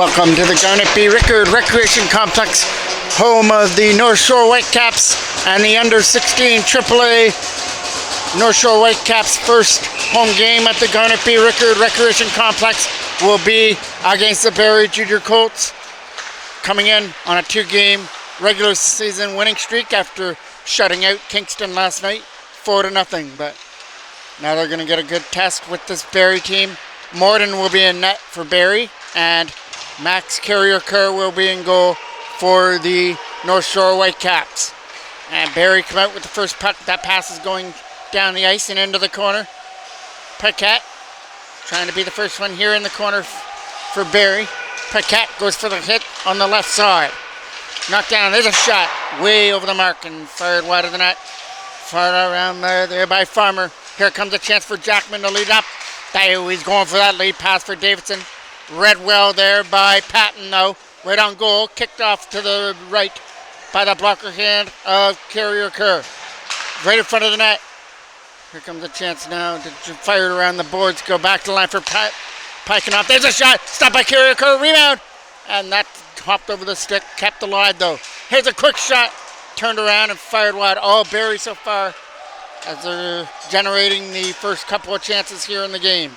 Welcome to the Garnet B. Rickard Recreation Complex, home of the NorthShore WhiteCaps and the under-16 AAA NorthShore WhiteCaps' first home game at the Garnet B. Rickard Recreation Complex will be against the Barrie Junior Colts, coming in on a two-game regular season winning streak after shutting out Kingston last night 4-0. But now they're going to get a good test with this Barrie team. Morden will be in net for Barrie, and Max Carrier-Kerr will be in goal for the NorthShore WhiteCaps. And Barrie come out with the first puck. That pass is going down the ice and into the corner. Paquette trying to be the first one here in the corner for Barrie. Paquette goes for the hit on the left side. Knocked down. There's a shot way over the mark and fired wide of the net. Fired around there by Farmer. Here comes a chance for Jackman to lead up. He's going for that lead pass for Davidson. Read well there by Patton, though. Right on goal. Kicked off to the right by the blocker hand of Carrier-Kerr. Right in front of the net. Here comes a chance now to fire it around the boards. Go back to the line for Piking off. There's a shot. Stopped by Carrier-Kerr. Rebound. And that hopped over the stick. Kept alive, though. Here's a quick shot. Turned around and fired wide. All Barrie so far as they're generating the first couple of chances here in the game.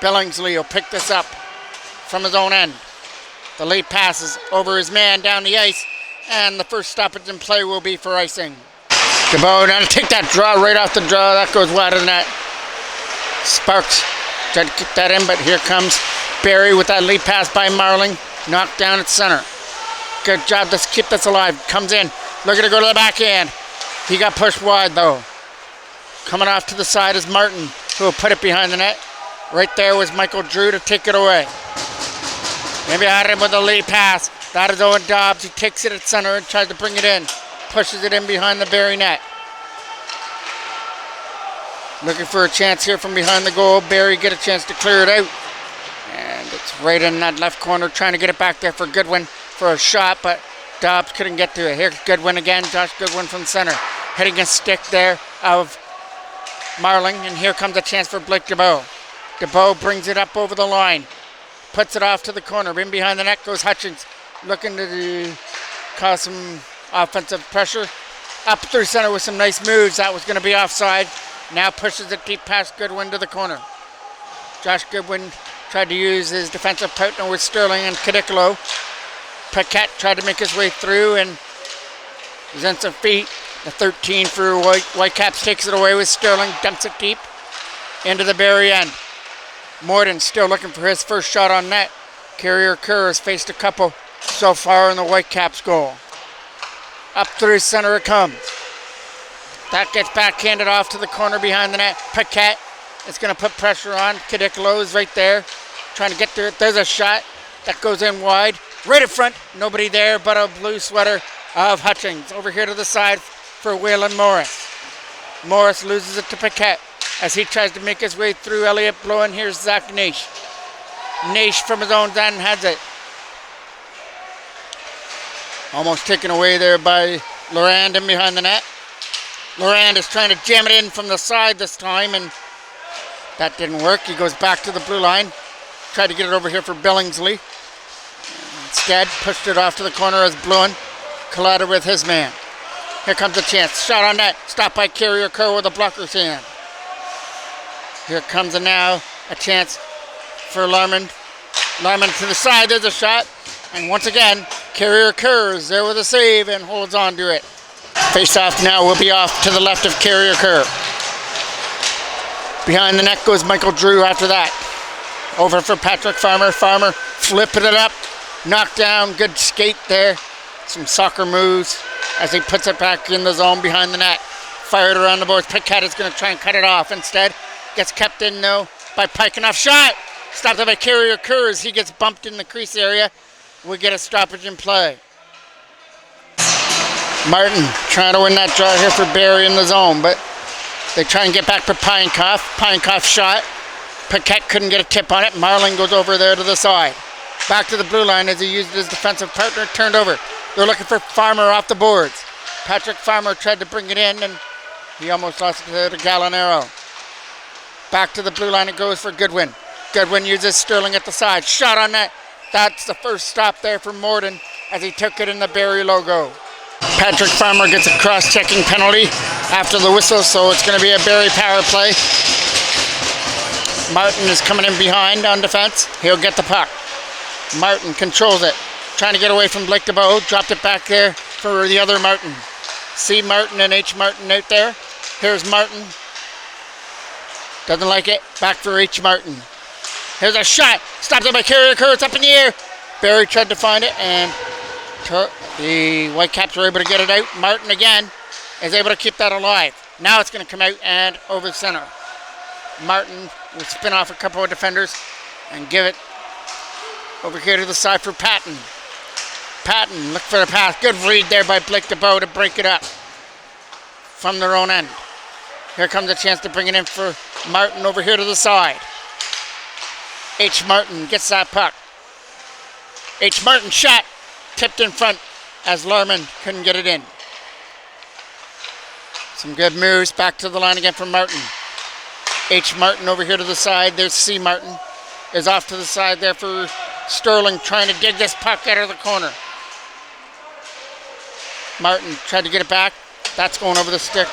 Billingsley will pick this up from his own end. The lead passes over his man down the ice, and the first stoppage in play will be for icing. DeBow now to take that draw right off the draw. That goes wide of the net. Sparks tried to kick that in, but here comes Barrie with that lead pass by Marling. Knocked down at center. Good job to keep this alive. Comes in, looking to go to the backhand. He got pushed wide, though. Coming off to the side is Martin, who will put it behind the net. Right there was Michael Drew to take it away. Maybe I had him with a lead pass. That is Owen Dobbs. He takes it at center and tries to bring it in. Pushes it in behind the Barrie net. Looking for a chance here from behind the goal. Barrie get a chance to clear it out. And it's right in that left corner, trying to get it back there for Goodwin for a shot, but Dobbs couldn't get to it. Here's Goodwin again. Josh Goodwin from center. Hitting a stick there of Marling, and here comes a chance for Blake DeBow. DeBow brings it up over the line. Puts it off to the corner. In behind the net goes Hutchins. Looking to cause some offensive pressure. Up through center with some nice moves. That was going to be offside. Now pushes it deep past Goodwin to the corner. Josh Goodwin tried to use his defensive partner with Sterling and Cadicolo. Paquette tried to make his way through and was on some feet. The 13 for WhiteCaps takes it away with Sterling. Dumps it deep into the Barrie end. Morden still looking for his first shot on net. Carrier-Kerr has faced a couple so far in the WhiteCaps goal. Up through center it comes. That gets backhanded off to the corner behind the net. Paquette is going to put pressure on. Cadicolo is right there trying to get to it. There's a shot that goes in wide. Right in front. Nobody there but a blue sweater of Hutchins. Over here to the side for Waylon Morris. Morris loses it to Paquette as he tries to make his way through Elliott Blow, and here's Zach Naish. Naish from his own end has it. Almost taken away there by Lorand in behind the net. Lorand is trying to jam it in from the side this time, and that didn't work. He goes back to the blue line. Tried to get it over here for Billingsley. Instead, pushed it off to the corner as Bluen collided with his man. Here comes a chance. Shot on net. Stopped by Carrier-Kerr with a blocker's hand. Here comes now a chance for Larman. Larman to the side. There's a shot. And once again, Carrier-Kerr is there with a save and holds on to it. Face-off now will be off to the left of Carrier-Kerr. Behind the net goes Michael Drew after that. Over for Patrick Farmer. Farmer flipping it up. Knocked down. Good skate there. Some soccer moves as he puts it back in the zone behind the net. Fired around the boards. Paquette is going to try and cut it off. Instead, gets kept in, though, by Piking off. Shot! Stopped by Carrier-Kerr as he gets bumped in the crease area. We get a stoppage in play. Martin trying to win that draw here for Barrie in the zone, but they try and get back for Pinecoff. Pinecoff shot. Paquette couldn't get a tip on it. Marling goes over there to the side. Back to the blue line as he used his defensive partner. Turned over. They're looking for Farmer off the boards. Patrick Farmer tried to bring it in, and he almost lost it to Gallinaro. Back to the blue line it goes for Goodwin. Goodwin uses Sterling at the side. Shot on net. That's the first stop there for Morden as he took it in the Barrie logo. Patrick Farmer gets a cross-checking penalty after the whistle, so it's going to be a Barrie power play. Martin is coming in behind on defense. He'll get the puck. Martin controls it, trying to get away from Blake DeBow. Dropped it back there for the other Martin. C. Martin and H. Martin out there. Here's Martin. Doesn't like it. Back for H. Martin. Here's a shot. Stopped it by Carrier Kerr. It's up in the air. Barrie tried to find it, and the Whitecaps were able to get it out. Martin again is able to keep that alive. Now it's going to come out and over center. Martin will spin off a couple of defenders and give it over here to the side for Patton. Patton, look for the pass. Good read there by Blake DeBow to break it up from their own end. Here comes a chance to bring it in for Martin over here to the side. H. Martin gets that puck. H. Martin shot, tipped in front as Larman couldn't get it in. Some good moves, back to the line again for Martin. H. Martin over here to the side. There's C. Martin. Is off to the side there for Sterling, trying to dig this puck out of the corner. Martin tried to get it back. That's going over the stick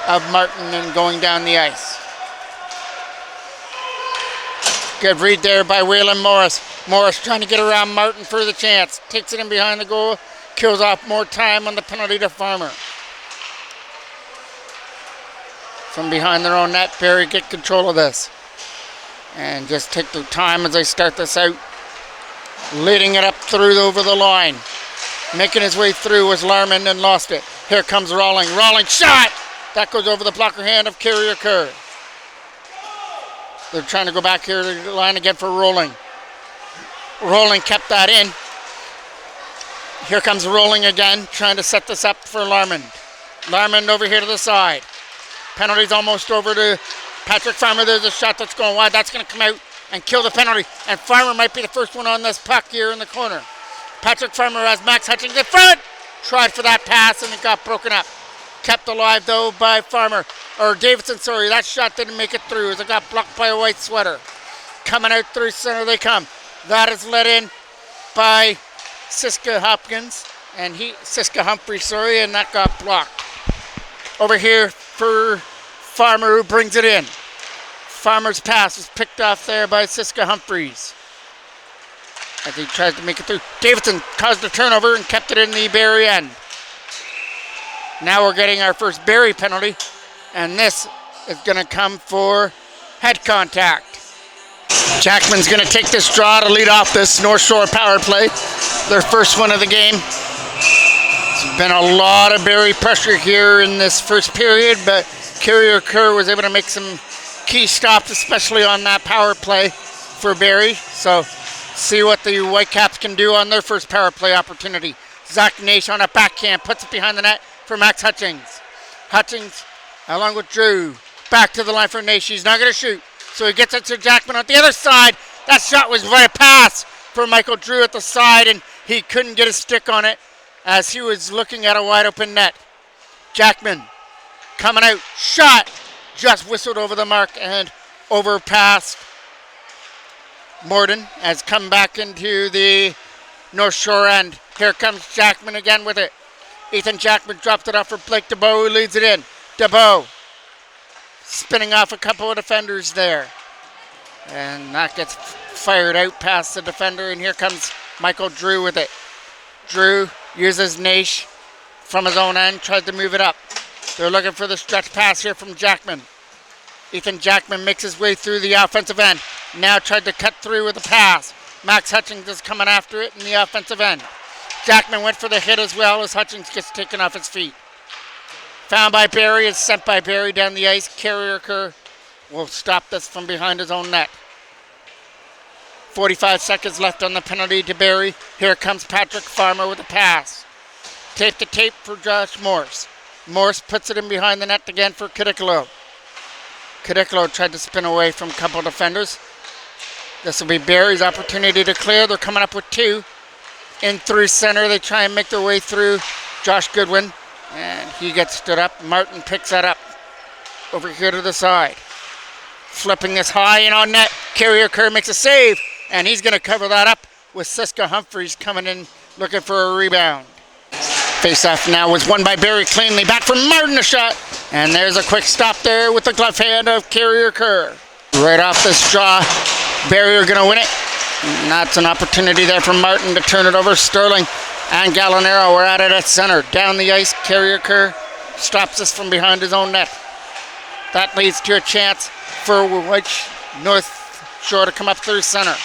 of Martin and going down the ice. Good read there by Waylon Morris. Morris trying to get around Martin for the chance. Takes it in behind the goal. Kills off more time on the penalty to Farmer. From behind their own net, Barrie get control of this. And just take their time as they start this out. Leading it up through over the line. Making his way through was Larman and lost it. Here comes Rawling. Rawling shot! That goes over the blocker hand of Carrier Kerr. They're trying to go back here to the line again for Rolling. Rolling kept that in. Here comes Rolling again, trying to set this up for Larman. Larman over here to the side. Penalty's almost over to Patrick Farmer. There's a shot that's going wide. That's going to come out and kill the penalty. And Farmer might be the first one on this puck here in the corner. Patrick Farmer has Max Hutchings in front. Tried for that pass and it got broken up. Kept alive though by Farmer. Or Davidson, sorry. That shot didn't make it through as it got blocked by a white sweater. Coming out through center they come. That is let in by Siska Humphrey, and that got blocked. Over here for Farmer, who brings it in. Farmer's pass was picked off there by Siska Humphreys as he tries to make it through. Davidson caused a turnover and kept it in the Barrie end. Now we're getting our first Barrie penalty, and this is going to come for head contact. Jackman's going to take this draw to lead off this North Shore power play, their first one of the game. There's been a lot of Barrie pressure here in this first period, but Carrier Kerr was able to make some key stops, especially on that power play for Barrie. So see what the Whitecaps can do on their first power play opportunity. Zach Nash on a backhand, puts it behind the net for Max Hutchings. Hutchings, along with Drew, back to the line for Nash. He's not going to shoot, so he gets it to Jackman on the other side. That shot was right pass for Michael Drew at the side, and he couldn't get a stick on it as he was looking at a wide open net. Jackman coming out, shot, just whistled over the mark and over past Morden has come back into the North Shore end. Here comes Jackman again with it. Ethan Jackman dropped it off for Blake DeBow, who leads it in. DeBow spinning off a couple of defenders there. And that gets fired out past the defender, and here comes Michael Drew with it. Drew uses Nash from his own end, tries to move it up. They're looking for the stretch pass here from Jackman. Ethan Jackman makes his way through the offensive end. Now tried to cut through with a pass. Max Hutchings is coming after it in the offensive end. Jackman went for the hit as well as Hutchings gets taken off his feet. Found by Barrie, is sent by Barrie down the ice. Carrier Kerr will stop this from behind his own net. 45 seconds left on the penalty to Barrie. Here comes Patrick Farmer with a pass. Tape to tape for Josh Morse. Morse puts it in behind the net again for Cadicolo. Cadicolo tried to spin away from a couple of defenders. This will be Barrie's opportunity to clear. They're coming up with two. In through center, they try and make their way through Josh Goodwin. And he gets stood up. Martin picks that up over here to the side. Flipping this high and on net. Carrier Kerr makes a save. And he's going to cover that up with Siska Humphreys coming in looking for a rebound. Face-off now was won by Barrie cleanly. Back from Martin, a shot. And there's a quick stop there with the glove hand of Carrier Kerr. Right off this draw, Barrie are going to win it. And that's an opportunity there for Martin to turn it over. Sterling and Gallinaro were at it at center. Down the ice, Carrier Kerr stops us from behind his own net. That leads to a chance for North Shore to come up through center.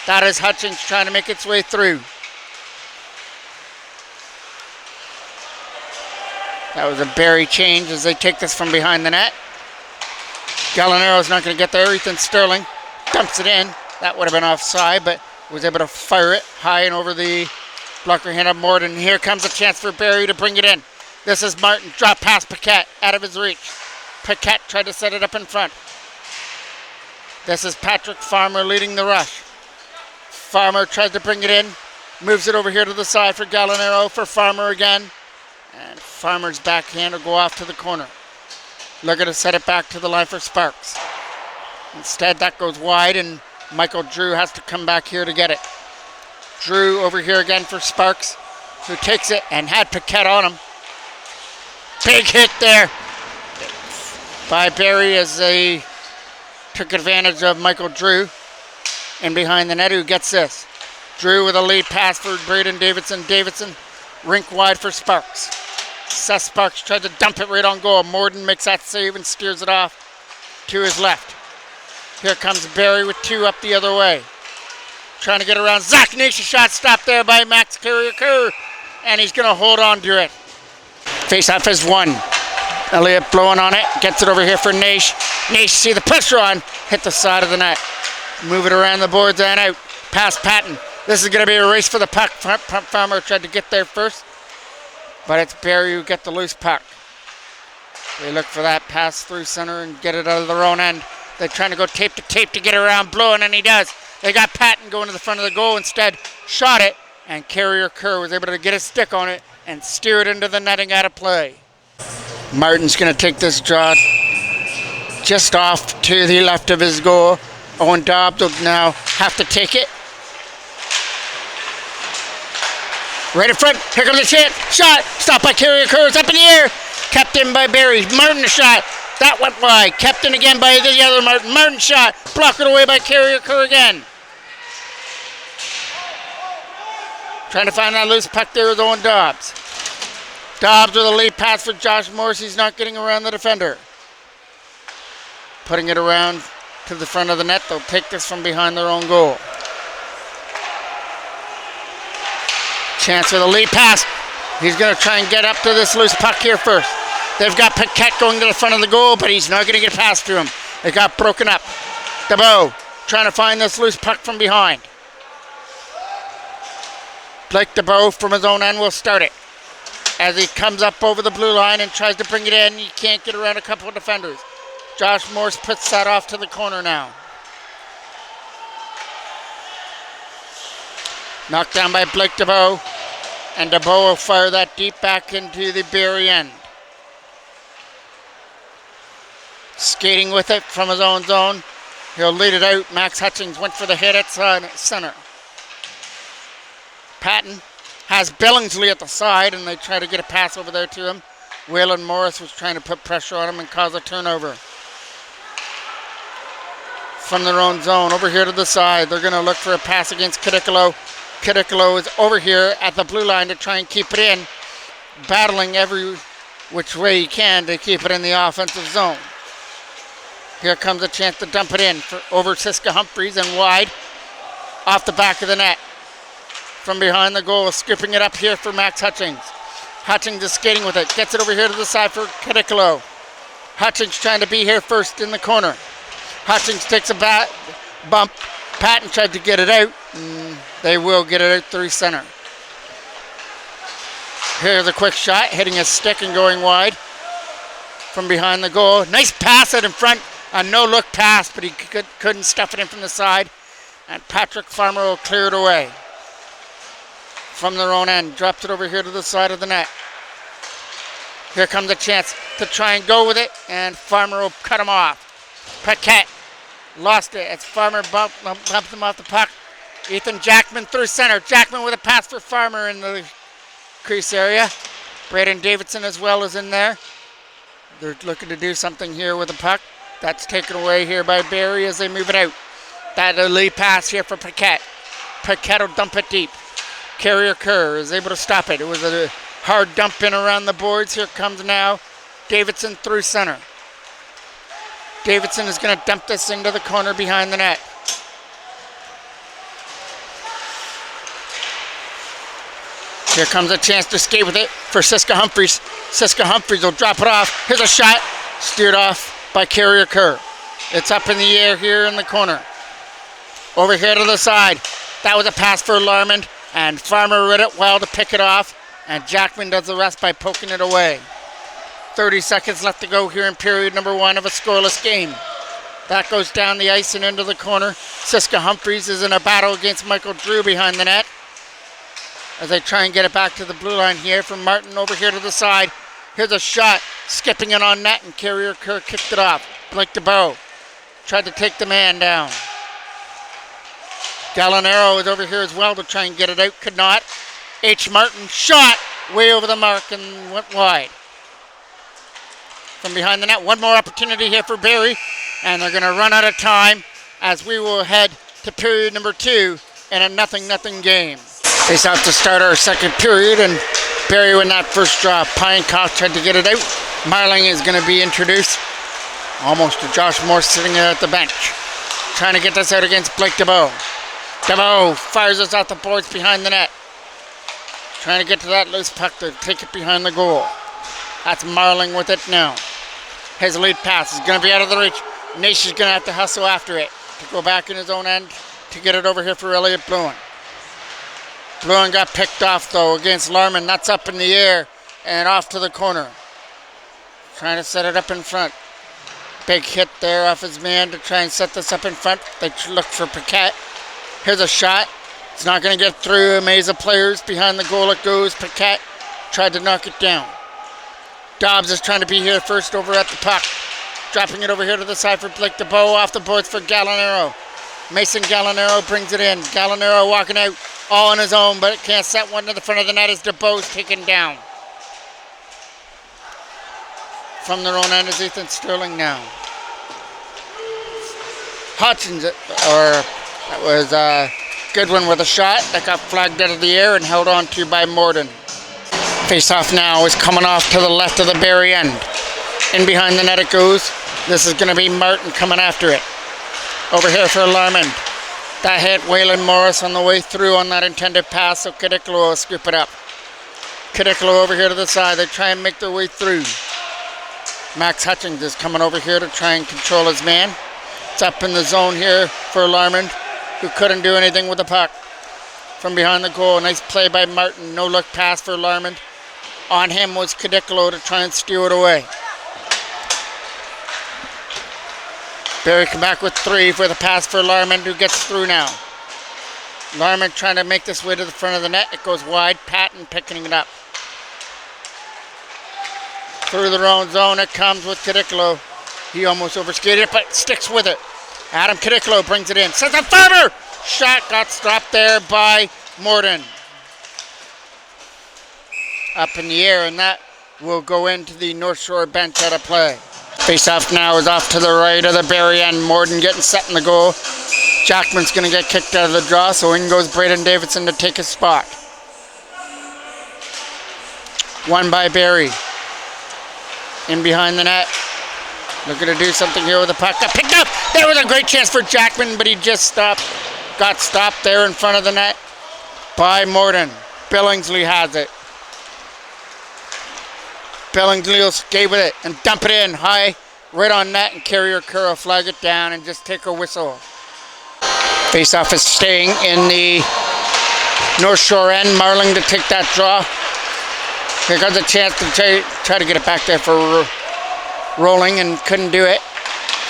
That is Hutchings trying to make its way through. That was a Barrie change as they take this from behind the net. Gallinaro's not going to get there. Ethan Sterling dumps it in. That would have been offside, but was able to fire it high and over the blocker hand of Morden. Here comes a chance for Barrie to bring it in. This is Martin. Drop past Paquette out of his reach. Paquette tried to set it up in front. This is Patrick Farmer leading the rush. Farmer tries to bring it in. Moves it over here to the side for Gallinaro, for Farmer again. And Farmer's backhand will go off to the corner. Looking to set it back to the line for Sparks. Instead, that goes wide, and Michael Drew has to come back here to get it. Drew over here again for Sparks, who takes it and had Paquette on him. Big hit there by Barrie as they took advantage of Michael Drew. And behind the net, who gets this? Drew with a lead pass for Braden Davidson. Davidson, rink wide for Sparks. Seth Sparks tried to dump it right on goal. Morden makes that save and steers it off to his left. Here comes Barrie with two up the other way. Trying to get around Zach Nation. Shot stopped there by Max Carrier Kerr. And he's going to hold on to it. Face-off is won. Elliott blowing on it. Gets it over here for Naish. Naish, see the pressure on. Hit the side of the net. Move it around the boards and out. Past Patton. This is going to be a race for the puck. Farmer tried to get there first. But it's Barrie who get the loose puck. They look for that pass through center and get it out of their own end. They're trying to go tape to tape to get around blowing, and he does. They got Patton going to the front of the goal instead. Shot it, and Carrier Kerr was able to get a stick on it and steer it into the netting out of play. Martin's going to take this draw just off to the left of his goal. Owen Dobbs will now have to take it. Right in front. Here comes the chance. Shot. Stopped by Carrier Kerr. It's up in the air. Kept in by Barrie. Martin a shot. That went wide. Kept in again by the other Martin. Martin shot. Blocked away by Carrier Kerr again. Trying to find that loose puck there with Owen Dobbs. Dobbs with a lead pass for Josh Morris. He's not getting around the defender. Putting it around to the front of the net. They'll take this from behind their own goal. Chance for the lead pass. He's going to try and get up to this loose puck here first. They've got Paquette going to the front of the goal, but he's not going to get past to him. It got broken up. DeBow trying to find this loose puck from behind. Blake DeBow from his own end will start it. As he comes up over the blue line and tries to bring it in, he can't get around a couple of defenders. Josh Morse puts that off to the corner now. Knocked down by Blake DeBow. And DeBow will fire that deep back into the Barrie end. Skating with it from his own zone. He'll lead it out. Max Hutchings went for the hit at center. Patton has Billingsley at the side, and they try to get a pass over there to him. Waylon Morris was trying to put pressure on him and cause a turnover. From their own zone, over here to the side, they're going to look for a pass against Cadicolo. Cadicolo is over here at the blue line to try and keep it in, battling every which way he can to keep it in the offensive zone. Here comes a chance to dump it in over Siska Humphreys and wide off the back of the net. From behind the goal, scooping it up here for Max Hutchings. Hutchings is skating with it, gets it over here to the side for Cadicolo. Hutchings trying to be here first in the corner. Hutchings takes a bump. Patton tried to get it out. They will get it out through center. Here's a quick shot, hitting his stick and going wide from behind the goal. Nice pass out in front. A no-look pass, but he couldn't stuff it in from the side. And Patrick Farmer will clear it away from their own end. Drops it over here to the side of the net. Here comes a chance to try and go with it, and Farmer will cut him off. Paquette lost it as Farmer bumped him off the puck. Ethan Jackman through center. Jackman with a pass for Farmer in the crease area. Braden Davidson as well is in there. They're looking to do something here with the puck. That's taken away here by Barrie as they move it out. That elite pass here for Paquette. Paquette will dump it deep. Carrier Kerr is able to stop it. It was a hard dump in around the boards. Here comes now Davidson through center. Davidson is going to dump this into the corner behind the net. Here comes a chance to skate with it for Siska Humphreys. Siska Humphreys will drop it off. Here's a shot. Steered off by Carrier Kerr. It's up in the air here in the corner. Over here to the side. That was a pass for Larmond. And Farmer read it well to pick it off. And Jackman does the rest by poking it away. 30 seconds left to go here in period number 1 of a scoreless game. That goes down the ice and into the corner. Siska Humphreys is in a battle against Michael Drew behind the net. As they try and get it back to the blue line here from Martin over here to the side. Here's a shot, skipping it on net, and Carrier Kerr kicked it off. Blake DeBow tried to take the man down. Gallinaro is over here as well to try and get it out, could not. H. Martin shot way over the mark and went wide. From behind the net, one more opportunity here for Barrie, and they're going to run out of time as we will head to period number 2 in a 0-0 game. Face out to start our second period, and Barrie win that first draw. Pinecock tried to get it out. Marling is going to be introduced. Almost to Josh Morse sitting there at the bench. Trying to get this out against Blake DeBow. DeBow fires us out the boards behind the net. Trying to get to that loose puck to take it behind the goal. That's Marling with it now. His lead pass is going to be out of the reach. Nash is going to have to hustle after it to go back in his own end to get it over here for Elliot Bluin. Bluin got picked off though against Larman. That's up in the air and off to the corner. Trying to set it up in front. Big hit there off his man to try and set this up in front. They look for Paquette. Here's a shot. It's not going to get through a maze of players. Behind the goal it goes. Paquette tried to knock it down. Dobbs is trying to be here first over at the puck. Dropping it over here to the side for Blake DeBow. Off the boards for Gallinaro. Mason Gallinaro brings it in. Gallinaro walking out all on his own, but it can't set one to the front of the net as DeBow's taken down. From their own end is Ethan Sterling now. Hutchins, that was a good one with a shot that got flagged out of the air and held on to by Morden. Face-off now is coming off to the left of the Barrie end. In behind the net it goes. This is going to be Martin coming after it. Over here for Larmond. That hit Waylon Morris on the way through on that intended pass, so Kadiklo will scoop it up. Kadiklo over here to the side. They try and make their way through. Max Hutchins is coming over here to try and control his man. It's up in the zone here for Larmond, who couldn't do anything with the puck. From behind the goal, nice play by Martin. No look pass for Larmond. On him was Kadiklo to try and steal it away. Barrie come back with 3 for the pass for Larmond, who gets through now. Larmond trying to make this way to the front of the net. It goes wide. Patton picking it up. Through their own zone it comes with Kadiklo. He almost overskated it, but sticks with it. Adam Kadiklo brings it in. Sends a Farmer! Shot got stopped there by Morden. Up in the air, and that will go into the North Shore bench out of play. Face-off now is off to the right of the Barrie end. Morden getting set in the goal. Jackman's going to get kicked out of the draw, so in goes Braden Davidson to take his spot. Won by Barrie. In behind the net. Looking to do something here with the puck. Got picked up! There was a great chance for Jackman, but he just stopped. Got stopped there in front of the net by Morden. Billingsley has it. Billingsley will skate with it and dump it in high, right on net, and Carrier Kerr will flag it down and just take a whistle. Face-off is staying in the North Shore end. Marling to take that draw. Here comes a chance to try to get it back there for rolling and couldn't do it.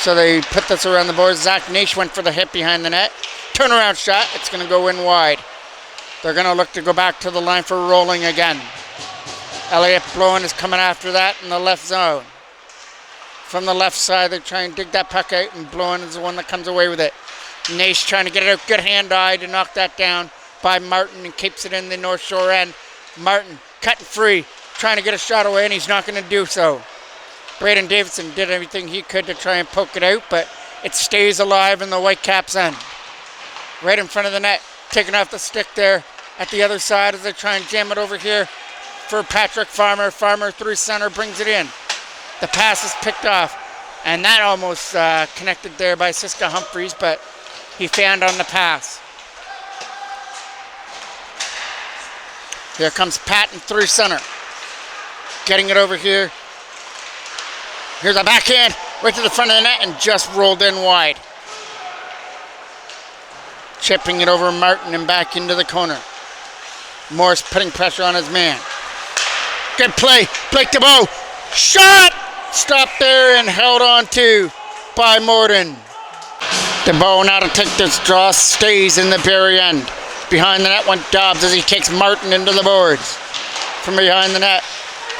So they put this around the boards. Zach Nash went for the hit behind the net. Turnaround shot. It's going to go in wide. They're going to look to go back to the line for rolling again. Elliot Bluin is coming after that in the left zone. From the left side, they try and dig that puck out, and Bluin is the one that comes away with it. Nash trying to get it out. Good hand-eye to knock that down by Martin and keeps it in the North Shore end. Martin cutting free, trying to get a shot away, and he's not going to do so. Braden Davidson did everything he could to try and poke it out, but it stays alive in the Whitecaps end. Right in front of the net, taking off the stick there at the other side as they try and jam it over here for Patrick Farmer. Farmer through center brings it in. The pass is picked off, and that almost connected there by Siska Humphreys, but he found on the pass. Here comes Patton through center. Getting it over here. Here's a backhand right to the front of the net and just rolled in wide. Chipping it over Martin and back into the corner. Morris putting pressure on his man. Good play. Blake DeBow. Shot! Stopped there and held on to by Morden. DeBow now to take this draw. Stays in the Barrie end. Behind the net went Dobbs as he takes Martin into the boards. From behind the net.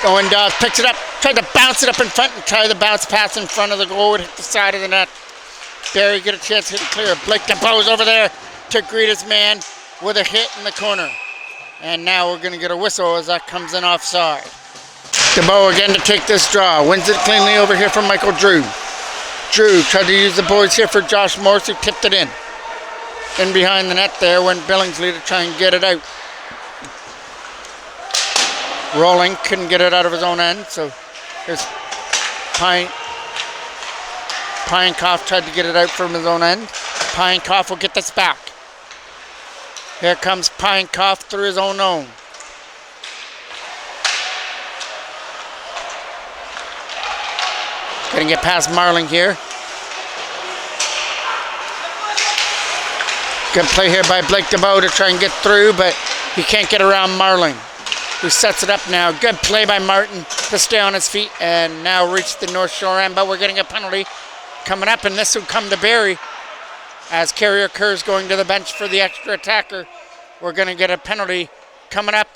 Owen Dobbs picks it up. Tried to bounce it up in front and try the bounce pass in front of the goal. It hit the side of the net. Barrie get a chance to hit it clear. Blake DeBow's over there to greet his man with a hit in the corner. And now we're going to get a whistle as that comes in offside. DeBow again to take this draw. Wins it cleanly over here from Michael Drew. Drew tried to use the boards here for Josh Morris, who tipped it in. In behind the net there went Billingsley to try and get it out. Rolling, couldn't get it out of his own end, so here's Pinecoff tried to get it out from his own end. Pinecoff will get this back. Here comes Pinecoff through his own zone. Gonna get past Marling here. Good play here by Blake DeBow to try and get through, but he can't get around Marling, who sets it up now. Good play by Martin to stay on his feet and now reach the North Shore end, but we're getting a penalty coming up, and this will come to Barrie as Carrier Kerr's going to the bench for the extra attacker. We're going to get a penalty coming up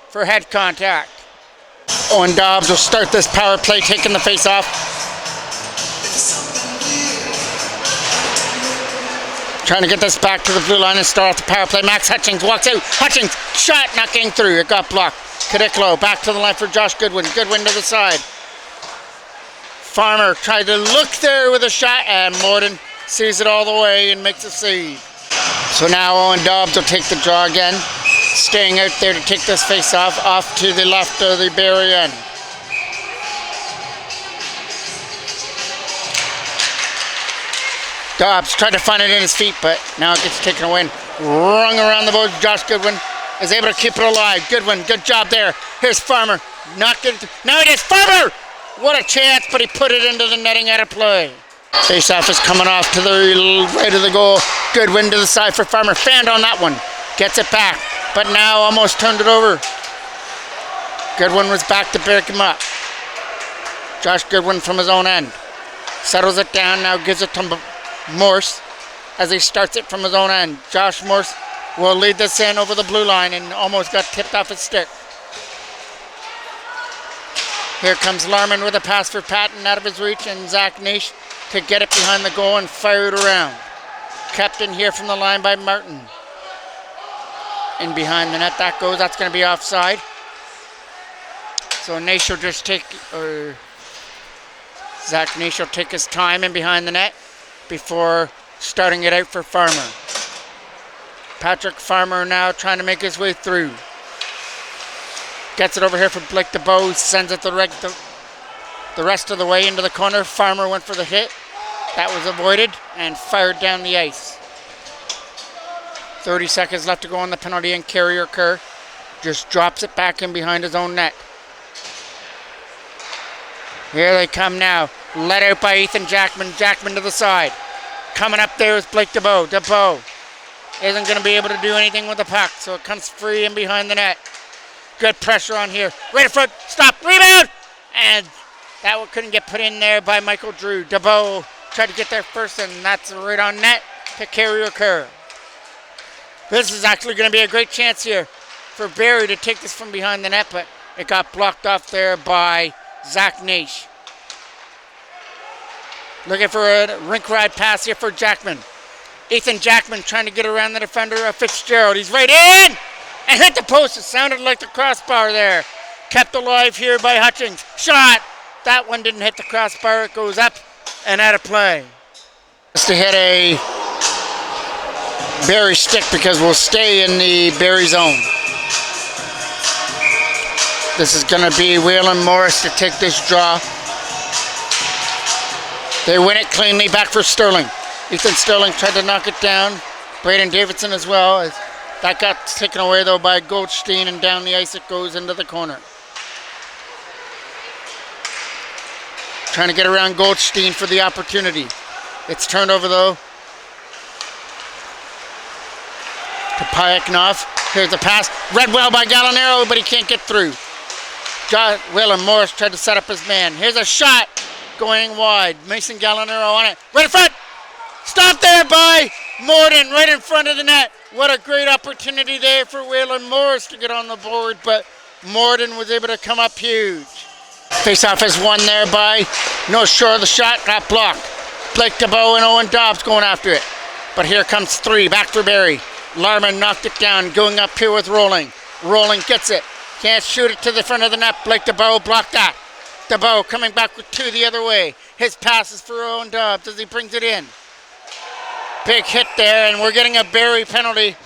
for head contact. Owen Dobbs will start this power play, taking the face off. Trying to get this back to the blue line and start off the power play. Max Hutchings walks out. Hutchings, shot, not getting through. It got blocked. Cadiclo back to the line for Josh Goodwin. Goodwin to the side. Farmer tried to look there with a shot, and Morden sees it all the way and makes a save. So now Owen Dobbs will take the draw again. Staying out there to take this face off to the left of the Barrie end. Dobbs tried to find it in his feet, but now it gets taken away. Rung around the board. Josh Goodwin is able to keep it alive. Goodwin, good job there. Here's Farmer. Not good. Now it is Farmer! What a chance, but he put it into the netting out of play. Face-off is coming off to the right of the goal. Goodwin to the side for Farmer. Fanned on that one. Gets it back, but now almost turned it over. Goodwin was back to pick him up. Josh Goodwin from his own end. Settles it down, now gives it to Morse as he starts it from his own end. Josh Morse will lead this in over the blue line and almost got tipped off his stick. Here comes Larman with a pass for Patton out of his reach, and Zach Nash to get it behind the goal and fire it around. Kept in here from the line by Martin. In behind the net that goes. That's going to be offside. So Nash will just take, or Zach Nash will take his time in behind the net before starting it out for Farmer. Patrick Farmer now trying to make his way through. Gets it over here for Blake DeBow, sends it the rest of the way into the corner. Farmer went for the hit. That was avoided and fired down the ice. 30 seconds left to go on the penalty, and Carrier Kerr just drops it back in behind his own net. Here they come now. Let out by Ethan Jackman. Jackman to the side. Coming up there is Blake DeBow. DeBow isn't going to be able to do anything with the puck, so it comes free in behind the net. Good pressure on here. Right in front. Stop. Rebound! And that one couldn't get put in there by Michael Drew. DeBow tried to get there first, and that's right on net to Carrier Kerr. This is actually going to be a great chance here for Barrie to take this from behind the net, but it got blocked off there by Zach Nash. Looking for a rink ride pass here for Jackman. Ethan Jackman trying to get around the defender of Fitzgerald. He's right in and hit the post. It sounded like the crossbar there. Kept alive here by Hutchings. Shot. That one didn't hit the crossbar. It goes up and out of play. Just to hit a Barrie stick because we'll stay in the Barrie zone. This is going to be Waylon Morris to take this draw. They win it cleanly. Back for Sterling. Ethan Sterling tried to knock it down. Braden Davidson as well. That got taken away though by Goldstein, and down the ice it goes into the corner. Trying to get around Goldstein for the opportunity. It's turned over though to Payaknov. Here's the pass. Read well by Gallinaro, but he can't get through. Waylon Morris tried to set up his man. Here's a shot going wide. Mason Gallinaro on it. Right in front. Stop there by Morden, right in front of the net. What a great opportunity there for Waylon Morris to get on the board, but Morden was able to come up huge. Face-off is won there by NorthShore. The shot got blocked. Blake DeBow and Owen Dobbs going after it. But here comes three. Back for Barrie. Larman knocked it down, going up here with Rolling. Rolling gets it. Can't shoot it to the front of the net. Blake DeBow blocked that. DeBow coming back with two the other way. His pass is for Owen Dobbs as he brings it in. Big hit there, and we're getting a Barrie penalty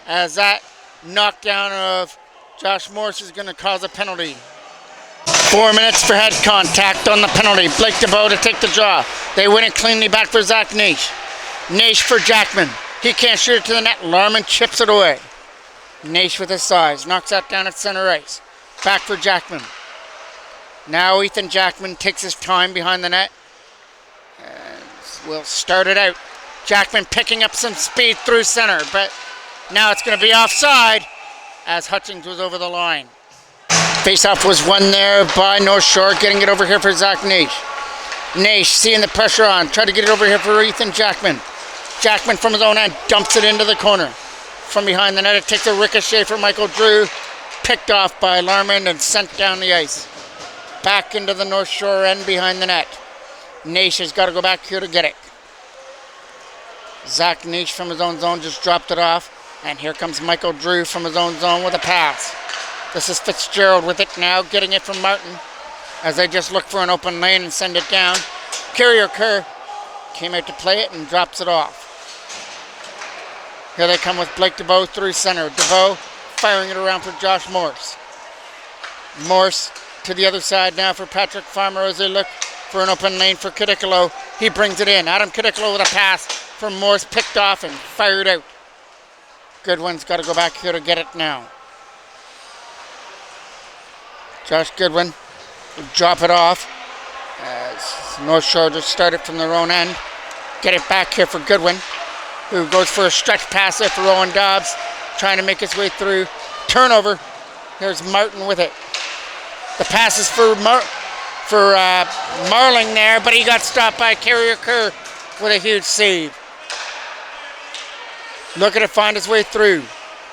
as that knockdown of Josh Morris is going to cause a penalty. 4 minutes for head contact on the penalty. Blake DeBow to take the draw. They win it cleanly. Back for Zach Naish. Naish for Jackman. He can't shoot it to the net. Larman chips it away. Naish with his size. Knocks that down at center ice. Back for Jackman. Now Ethan Jackman takes his time behind the net. And we'll start it out. Jackman picking up some speed through center, but now it's going to be offside as Hutchings was over the line. Faceoff was won there by NorthShore, getting it over here for Zach Naish. Naish seeing the pressure on, trying to get it over here for Ethan Jackman. Jackman from his own end dumps it into the corner. From behind the net, it takes a ricochet for Michael Drew, picked off by Larman and sent down the ice. Back into the NorthShore end behind the net. Naish has got to go back here to get it. Zach Naish from his own zone just dropped it off. And here comes Michael Drew from his own zone with a pass. This is Fitzgerald with it now, getting it from Martin as they just look for an open lane and send it down. Carrier Kerr came out to play it and drops it off. Here they come with Blake DeBow through center. DeBow firing it around for Josh Morris. Morris to the other side now for Patrick Farmer as they look for an open lane for Cadicolo. He brings it in. Adam Cadicolo with a pass from Morris, picked off and fired out. Goodwin's got to go back here to get it now. Josh Goodwin will drop it off as NorthShore just started from their own end. Get it back here for Goodwin, who goes for a stretch pass there for Owen Dobbs, trying to make his way through. Turnover. Here's Martin with it. The pass is for Marling there, but he got stopped by Carrier Kerr with a huge save. Looking to find his way through.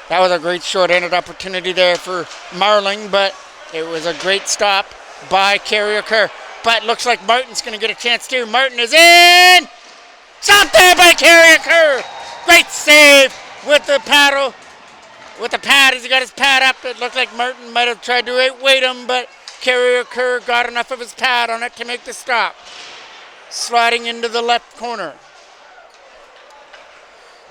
That was a great short-handed opportunity there for Marling, but it was a great stop by Carrier Kerr. But looks like Martin's going to get a chance too. Martin is in! Shot there by Carrier Kerr! Great save with the paddle. With the pad, as he got his pad up, it looked like Martin might have tried to outweight him, but Carrier Kerr got enough of his pad on it to make the stop. Sliding into the left corner.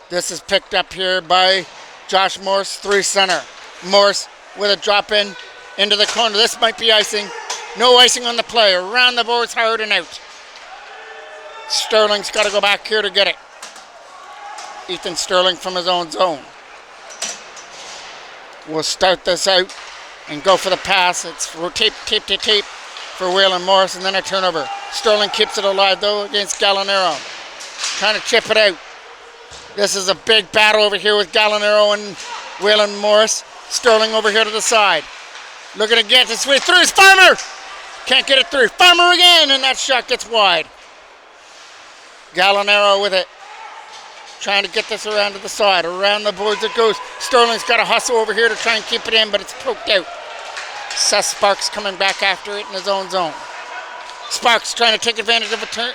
This is picked up here by Josh Morris through center. Morris with a drop in into the corner. This might be icing. No icing on the play. Around the boards, hard and out. Sterling's got to go back here to get it. Ethan Sterling from his own zone. We'll start this out and go for the pass. It's tape to tape for Waylon Morris and then a turnover. Sterling keeps it alive though against Gallinaro. Trying to chip it out. This is a big battle over here with Gallinaro and Waylon Morris. Sterling over here to the side. Looking to get this way through. It's Farmer! Can't get it through. Farmer again, and that shot gets wide. Gallinaro with it. Trying to get this around to the side. Around the boards it goes. Sterling's got to hustle over here to try and keep it in, but it's poked out. Seth Sparks coming back after it in his own zone. Sparks trying to take advantage of a turn.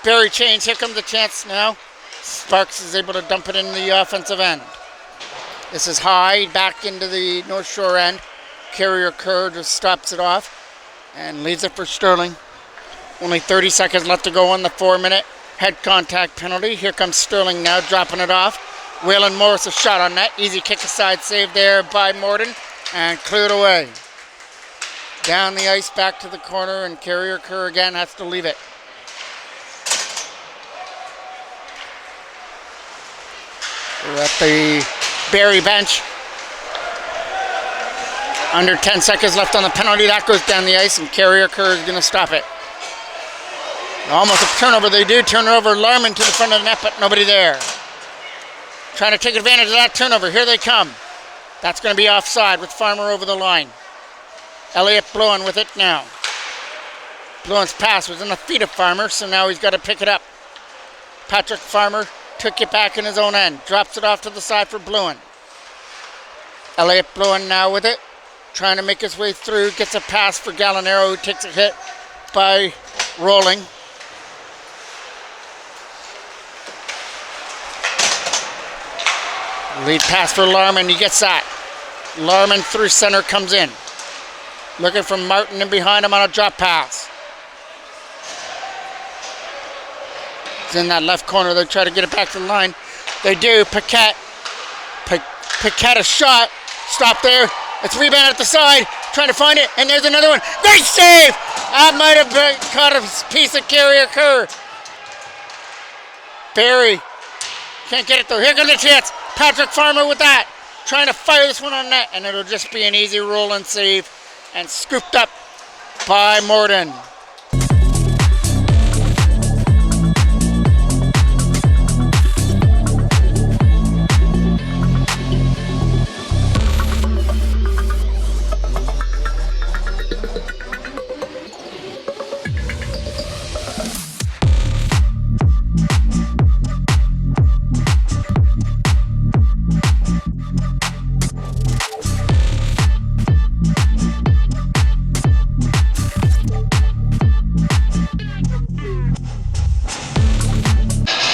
Barrie change. Here comes the chance now Sparks is able to dump it in the offensive end. This is high, back into the North Shore end. Carrier Kerr just stops it off and leaves it for Sterling. Only 30 seconds left to go on the 4-minute head contact penalty. Here comes Sterling now, dropping it off. Waylon Morris a shot on net. Easy kick aside save there by Morden and cleared away. Down the ice, back to the corner, and Carrier Kerr again has to leave it. We're at the Barrie bench. Under 10 seconds left on the penalty. That goes down the ice, and Carrier Kerr is going to stop it. Almost a turnover. They do turn over Larman to the front of the net, but nobody there. Trying to take advantage of that turnover. Here they come. That's going to be offside with Farmer over the line. Elliott Blouin with it now. Blouin's pass was in the feet of Farmer, so now he's got to pick it up. Patrick Farmer took it back in his own end. Drops it off to the side for Blouin. Elliott Blouin now with it. Trying to make his way through. Gets a pass for Gallinaro, who takes a hit by Rolling. Lead pass for Larman. He gets that. Larman through center comes in. Looking for Martin and behind him on a drop pass. It's in that left corner. They try to get it back to the line. They do. Paquette a shot. Stop there. It's rebound at the side. Trying to find it. And there's another one. Great save! That might have been caught a piece of Carrier Kerr. Barrie can't get it though. Here comes the chance. Patrick Farmer with that. Trying to fire this one on net. And it'll just be an easy roll and save. And scooped up by Morden.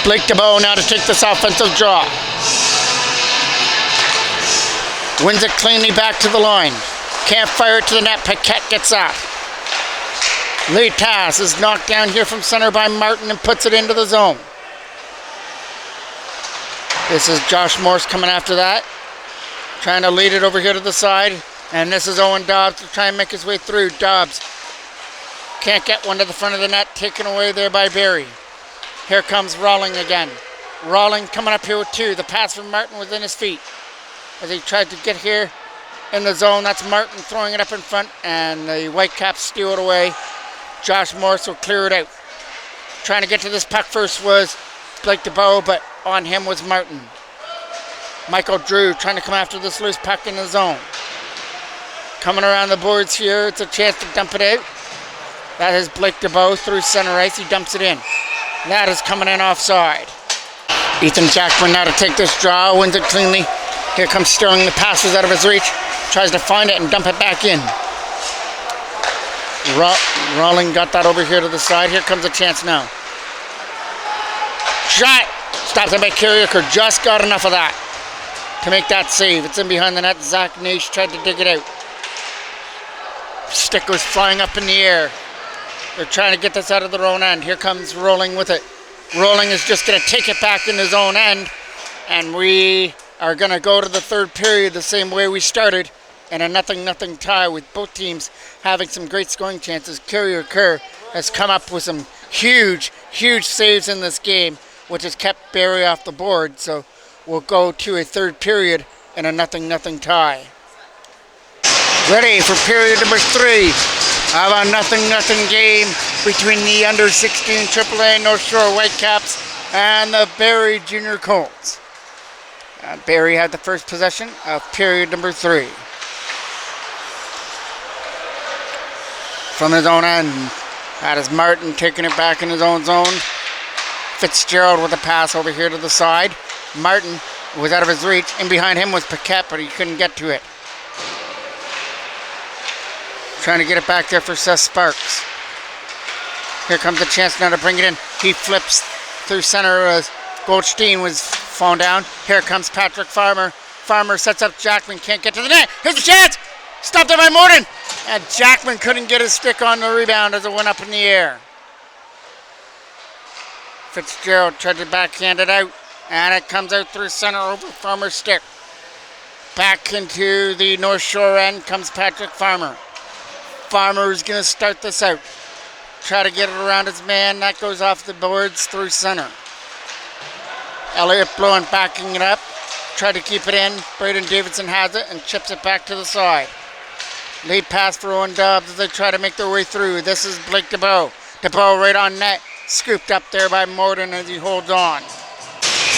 Blake DeBow now to take this offensive draw. Wins it cleanly back to the line. Can't fire it to the net. Paquette gets that. Lead pass is knocked down here from center by Martin and puts it into the zone. This is Josh Morse coming after that. Trying to lead it over here to the side. And this is Owen Dobbs to try and make his way through. Dobbs can't get one to the front of the net. Taken away there by Barrie. Here comes Rawling again. Rawling coming up here with two. The pass from Martin was in his feet. As he tried to get here in the zone, that's Martin throwing it up in front, and the Whitecaps steal it away. Josh Morris will clear it out. Trying to get to this puck first was Blake DeBow, but on him was Martin. Michael Drew trying to come after this loose puck in the zone. Coming around the boards here, it's a chance to dump it out. That is Blake DeBow through center ice. He dumps it in. That is coming in offside. Ethan Jackman now to take this draw, wins it cleanly. Here comes Sterling, the pass was out of his reach. Tries to find it and dump it back in. Rawling got that over here to the side. Here comes a chance now. Shot! Stops it by Carrier Kerr. Just got enough of that to make that save. It's in behind the net. Zach Nash tried to dig it out. Stick goes flying up in the air. They're trying to get this out of their own end. Here comes Rolling with it. Rolling is just going to take it back in his own end. And we are going to go to the third period the same way we started. In a 0-0 tie with both teams having some great scoring chances. Carrier Kerr has come up with some huge saves in this game, which has kept Barrie off the board. So we'll go to a third period in a 0-0 tie. Ready for period number 3. Of a 0-0 game between the under-16 AAA North Shore Whitecaps and the Barrie Junior Colts. Barrie had the first possession of period number 3. From his own end, that is Martin taking it back in his own zone. Fitzgerald with a pass over here to the side. Martin was out of his reach. In behind him was Paquette, but he couldn't get to it. Trying to get it back there for Seth Sparks. Here comes the chance now to bring it in. He flips through center as Goldstein was falling down. Here comes Patrick Farmer. Farmer sets up Jackman, can't get to the net. Here's the chance! Stopped there by Morton! And Jackman couldn't get his stick on the rebound as it went up in the air. Fitzgerald tried to backhand it out, and it comes out through center over Farmer's stick. Back into the North Shore end comes Patrick Farmer. Farmer is going to start this out. Try to get it around his man. That goes off the boards through center. Elliott Blowen backing it up. Try to keep it in. Braden Davidson has it and chips it back to the side. Lead pass for Owen Dobbs as they try to make their way through. This is Blake DeBow. DeBow right on net. Scooped up there by Morton as he holds on.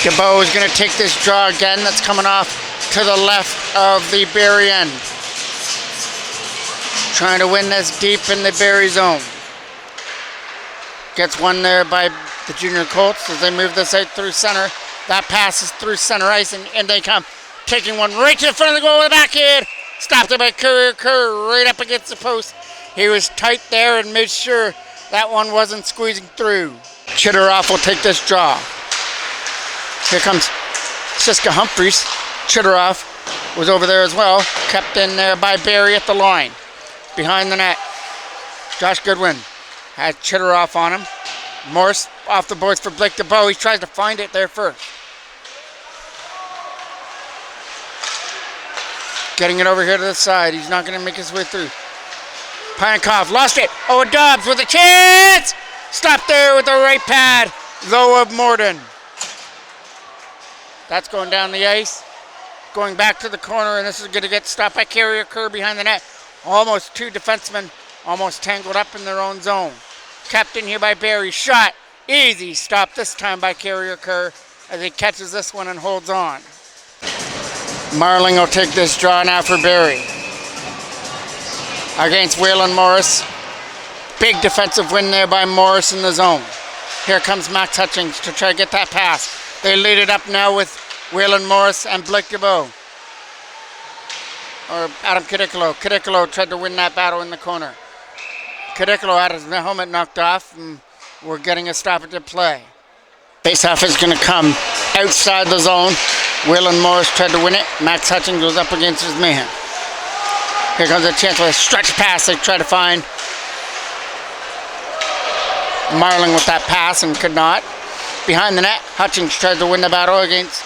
DeBow is going to take this draw again. That's coming off to the left of the Barrie end. Trying to win this deep in the Barrie zone. Gets one there by the Junior Colts as they move this out through center. That passes through center ice and they come taking one right to the front of the goal with a backhand. Stopped it by Currier Kerr right up against the post. He was tight there and made sure that one wasn't squeezing through. Chitteroff will take this draw. Here comes Siska Humphreys. Chitteroff was over there as well. Kept in there by Barrie at the line. Behind the net. Josh Goodwin has Chitteroff on him. Morse off the boards for Blake DeBow. He tries to find it there first. Getting it over here to the side. He's not going to make his way through. Pankov lost it. Owen Dobbs with a chance. Stopped there with the right pad. Low of Morton. That's going down the ice. Going back to the corner, and this is going to get stopped by Carrier Kerr behind the net. Almost two defensemen almost tangled up in their own zone. Kept in here by Barrie. Shot. Easy stop this time by Carrier Kerr as he catches this one and holds on. Marling will take this draw now for Barrie. Against Waylon Morris. Big defensive win there by Morris in the zone. Here comes Max Hutchings to try to get that pass. They lead it up now with Waylon Morris and Blake DeBow. Or Adam Cadicolo. Cadicolo tried to win that battle in the corner. Cadicolo had his helmet knocked off and we're getting a stoppage at play. Faceoff is going to come outside the zone. Waylon Morris tried to win it. Max Hutchings was up against his man. Here comes a chance with a stretch pass. They try to find Marling with that pass and could not. Behind the net, Hutchings tried to win the battle against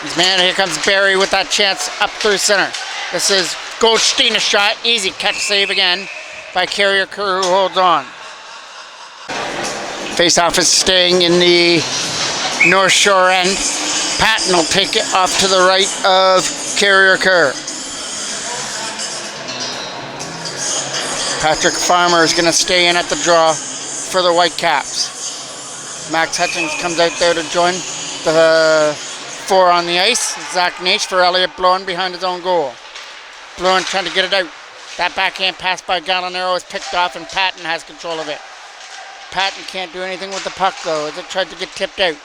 his man. Here comes Barrie with that chance up through center. This is Goldstein, a shot. Easy catch save again by Carrier Kerr, who holds on. Faceoff is staying in the North Shore end. Patton will take it off to the right of Carrier Kerr. Patrick Farmer is going to stay in at the draw for the Whitecaps. Max Hutchings comes out there to join the four on the ice. Zach Naish for Elliott Blowen behind his own goal. Blowen trying to get it out. That backhand pass by Gallinaro is picked off and Patton has control of it. Patton can't do anything with the puck though as it tried to get tipped out.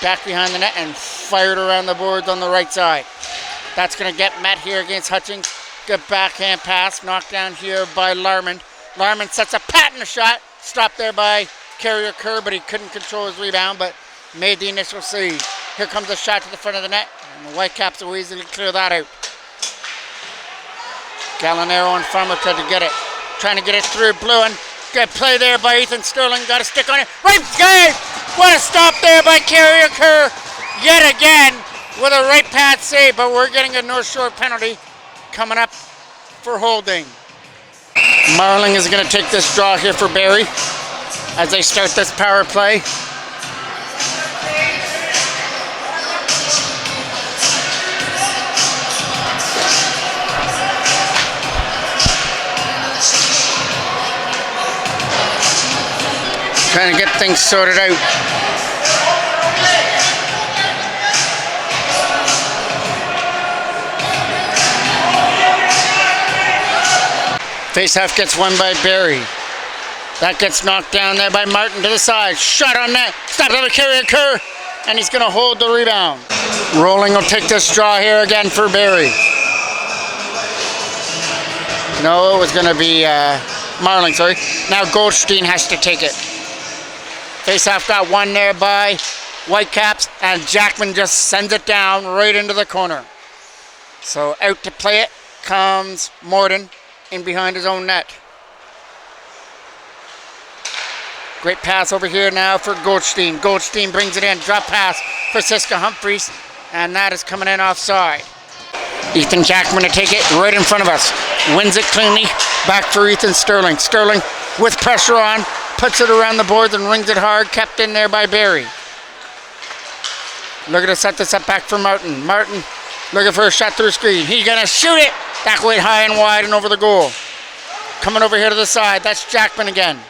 Back behind the net and fired around the boards on the right side. That's going to get met here against Hutchings. Good backhand pass knocked down here by Larmond. Larmond sets up Patton a shot. Stopped there by Carrier Kerr, but he couldn't control his rebound, but made the initial save. Here comes a shot to the front of the net, and the Whitecaps will easily clear that out. Gallinaro and Farmer tried to get it. Trying to get it through Blowen. Good play there by Ethan Sterling. Got a stick on it. Right side! What a stop there by Carrier Kerr. Yet again with a right pad save, but we're getting a North Shore penalty coming up for holding. Marling is going to take this draw here for Barrie as they start this power play. Trying to get things sorted out. Faceoff gets won by Barrie. That gets knocked down there by Martin to the side. Shot on net. Stopped over Carrier Kerr. And he's going to hold the rebound. Rolling will take this draw here again for Barrie. No, it was going to be Marling, sorry. Now Goldstein has to take it. Faceoff got one there by Whitecaps, and Jackman just sends it down right into the corner. So out to play it comes Morden in behind his own net. Great pass over here now for Goldstein. Goldstein brings it in. Drop pass for Siska Humphreys. And that is coming in offside. Ethan Jackman to take it right in front of us. Wins it cleanly. Back for Ethan Sterling. Sterling with pressure on. Puts it around the boards and rings it hard. Kept in there by Barrie. Looking to set this up back for Martin. Martin looking for a shot through the screen. He's going to shoot it. Back way high and wide and over the goal. Coming over here to the side. That's Jackman again.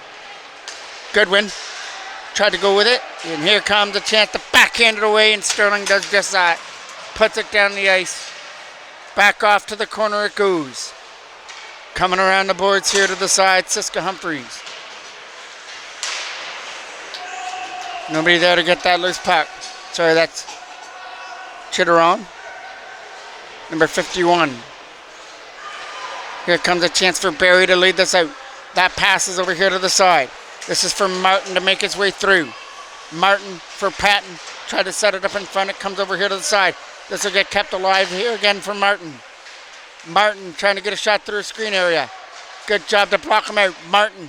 Goodwin tried to go with it, and here comes a chance to backhand it away, and Sterling does just that. Puts it down the ice. Back off to the corner it goes. Coming around the boards here to the side, Siska Humphreys. Nobody there to get that loose puck. Sorry, that's Chitteron, number 51. Here comes a chance for Barrie to lead this out. That passes over here to the side. This is for Martin to make his way through. Martin for Patton. Tried to set it up in front. It comes over here to the side. This will get kept alive here again for Martin. Martin trying to get a shot through a screen area. Good job to block him out. Martin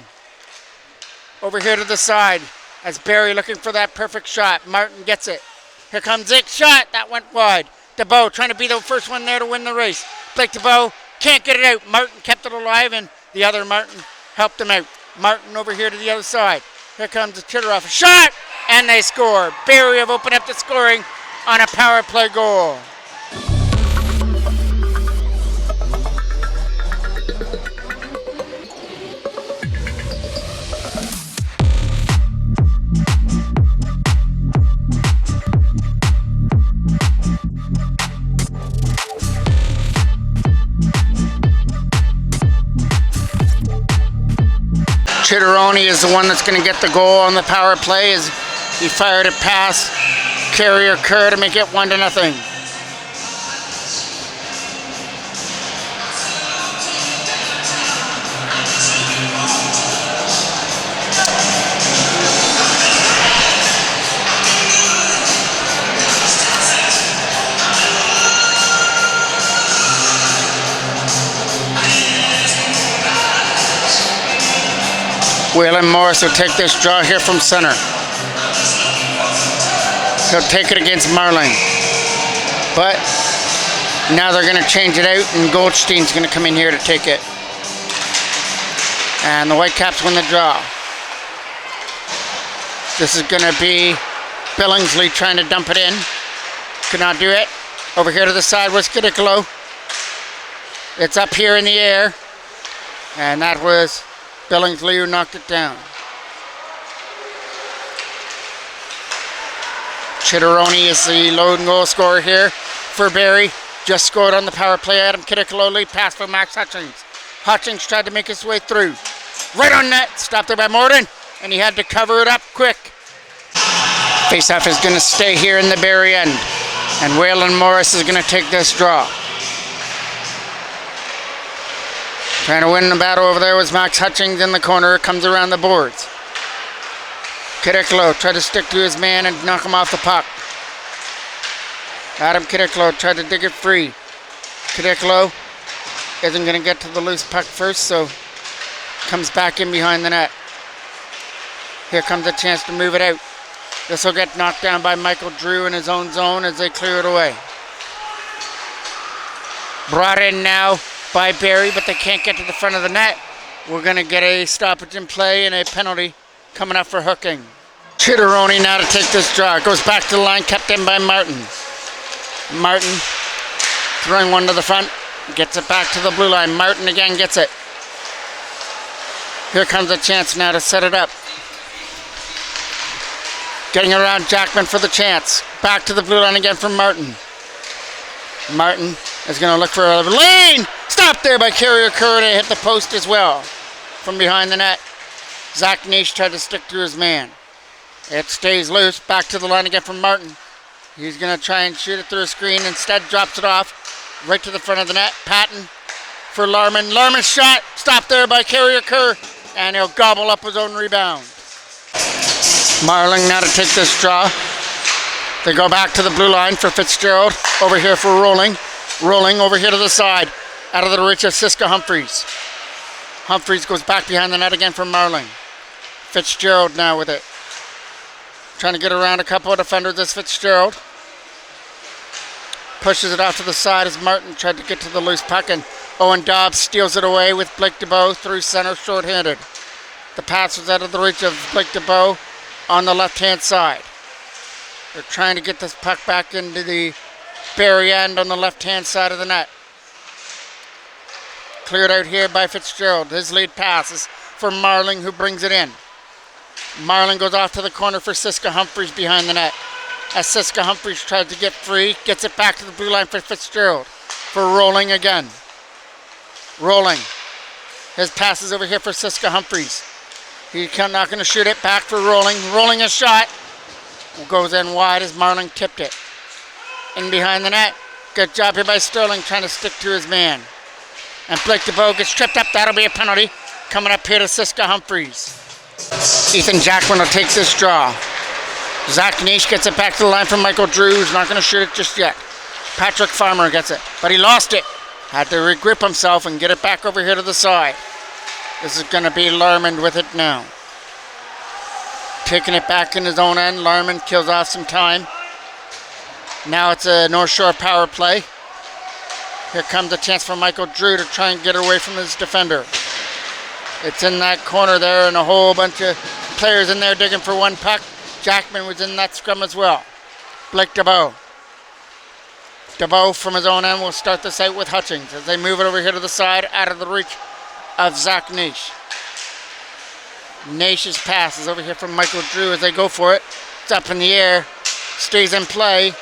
over here to the side as Barrie looking for that perfect shot. Martin gets it. Here comes it. Shot. That went wide. DeBow trying to be the first one there to win the race. Blake DeBow can't get it out. Martin kept it alive, and the other Martin helped him out. Martin over here to the other side. Here comes the Chitteroff. Shot! And they score. Barrie have opened up the scoring on a power play goal. Chitteroni is the one that's going to get the goal on the power play as he fired it past Carrier Kerr to make it 1-0. Waylon Morris will take this draw here from center. He'll take it against Marling. But now they're going to change it out, and Goldstein's going to come in here to take it. And the Whitecaps win the draw. This is going to be Billingsley trying to dump it in. Could not do it. Over here to the side was Skidicolo. It's up here in the air. And that was Billingsley who knocked it down. Chitteroni is the lone goal scorer here for Barrie. Just scored on the power play. Adam Kidicolo lead pass for Max Hutchings. Hutchings tried to make his way through. Right on net. Stopped there by Morden. And he had to cover it up quick. Faceoff is going to stay here in the Barrie end. And Waylon Morris is going to take this draw. Trying to win the battle over there was Max Hutchings in the corner. Comes around the boards. Kidicolo tried to stick to his man and knock him off the puck. Adam Kidicolo tried to dig it free. Kidicolo isn't going to get to the loose puck first, so comes back in behind the net. Here comes a chance to move it out. This will get knocked down by Michael Drew in his own zone as they clear it away. Brought in now by Barrie, but they can't get to the front of the net. We're going to get a stoppage in play and a penalty coming up for hooking. Chitteroni now to take this draw. It goes back to the line, kept in by Martin. Martin throwing one to the front, gets it back to the blue line. Martin again gets it. Here comes a chance now to set it up. Getting around Jackman for the chance. Back to the blue line again for Martin. Martin is going to look for a lane. Stopped there by Carrier Kerr, and hit the post as well from behind the net. Zach Nish tried to stick to his man. It stays loose. Back to the line again from Martin. He's going to try and shoot it through a screen. Instead, drops it off right to the front of the net. Patton for Larman. Larman's shot. Stopped there by Carrier Kerr, and he'll gobble up his own rebound. Marling now to take this draw. They go back to the blue line for Fitzgerald. Over here for Rolling. Rolling over here to the side. Out of the reach of Siska Humphreys. Humphreys goes back behind the net again for Marling. Fitzgerald now with it. Trying to get around a couple of defenders as Fitzgerald. Pushes it off to the side as Martin tried to get to the loose puck, and Owen Dobbs steals it away with Blake DeBow through center short-handed. The pass was out of the reach of Blake DeBow on the left-hand side. They're trying to get this puck back into the Barrie end on the left-hand side of the net. Cleared out here by Fitzgerald. His lead pass is for Marling, who brings it in. Marling goes off to the corner for Siska Humphreys behind the net. As Siska Humphreys tries to get free, gets it back to the blue line for Fitzgerald. For Rolling again. Rolling. His pass is over here for Siska Humphreys. He's not going to shoot it back for Rolling. Rolling a shot. Goes in wide as Marling tipped it. In behind the net. Good job here by Sterling trying to stick to his man. And Blake DeBow gets tripped up. That'll be a penalty. Coming up here to Siska Humphreys. Ethan Jackman will take this draw. Zach Nish gets it back to the line from Michael Drew, who's not going to shoot it just yet. Patrick Farmer gets it, but he lost it. Had to regrip himself and get it back over here to the side. This is going to be Larman with it now. Taking it back in his own end. Larman kills off some time. Now it's a North Shore power play. Here comes a chance for Michael Drew to try and get away from his defender. It's in that corner there, and a whole bunch of players in there digging for one puck. Jackman was in that scrum as well. Blake DeBow. DeBow from his own end will start this out with Hutchings as they move it over here to the side, out of the reach of Zach Nish. Nish's pass is over here from Michael Drew as they go for it. It's up in the air, stays in play,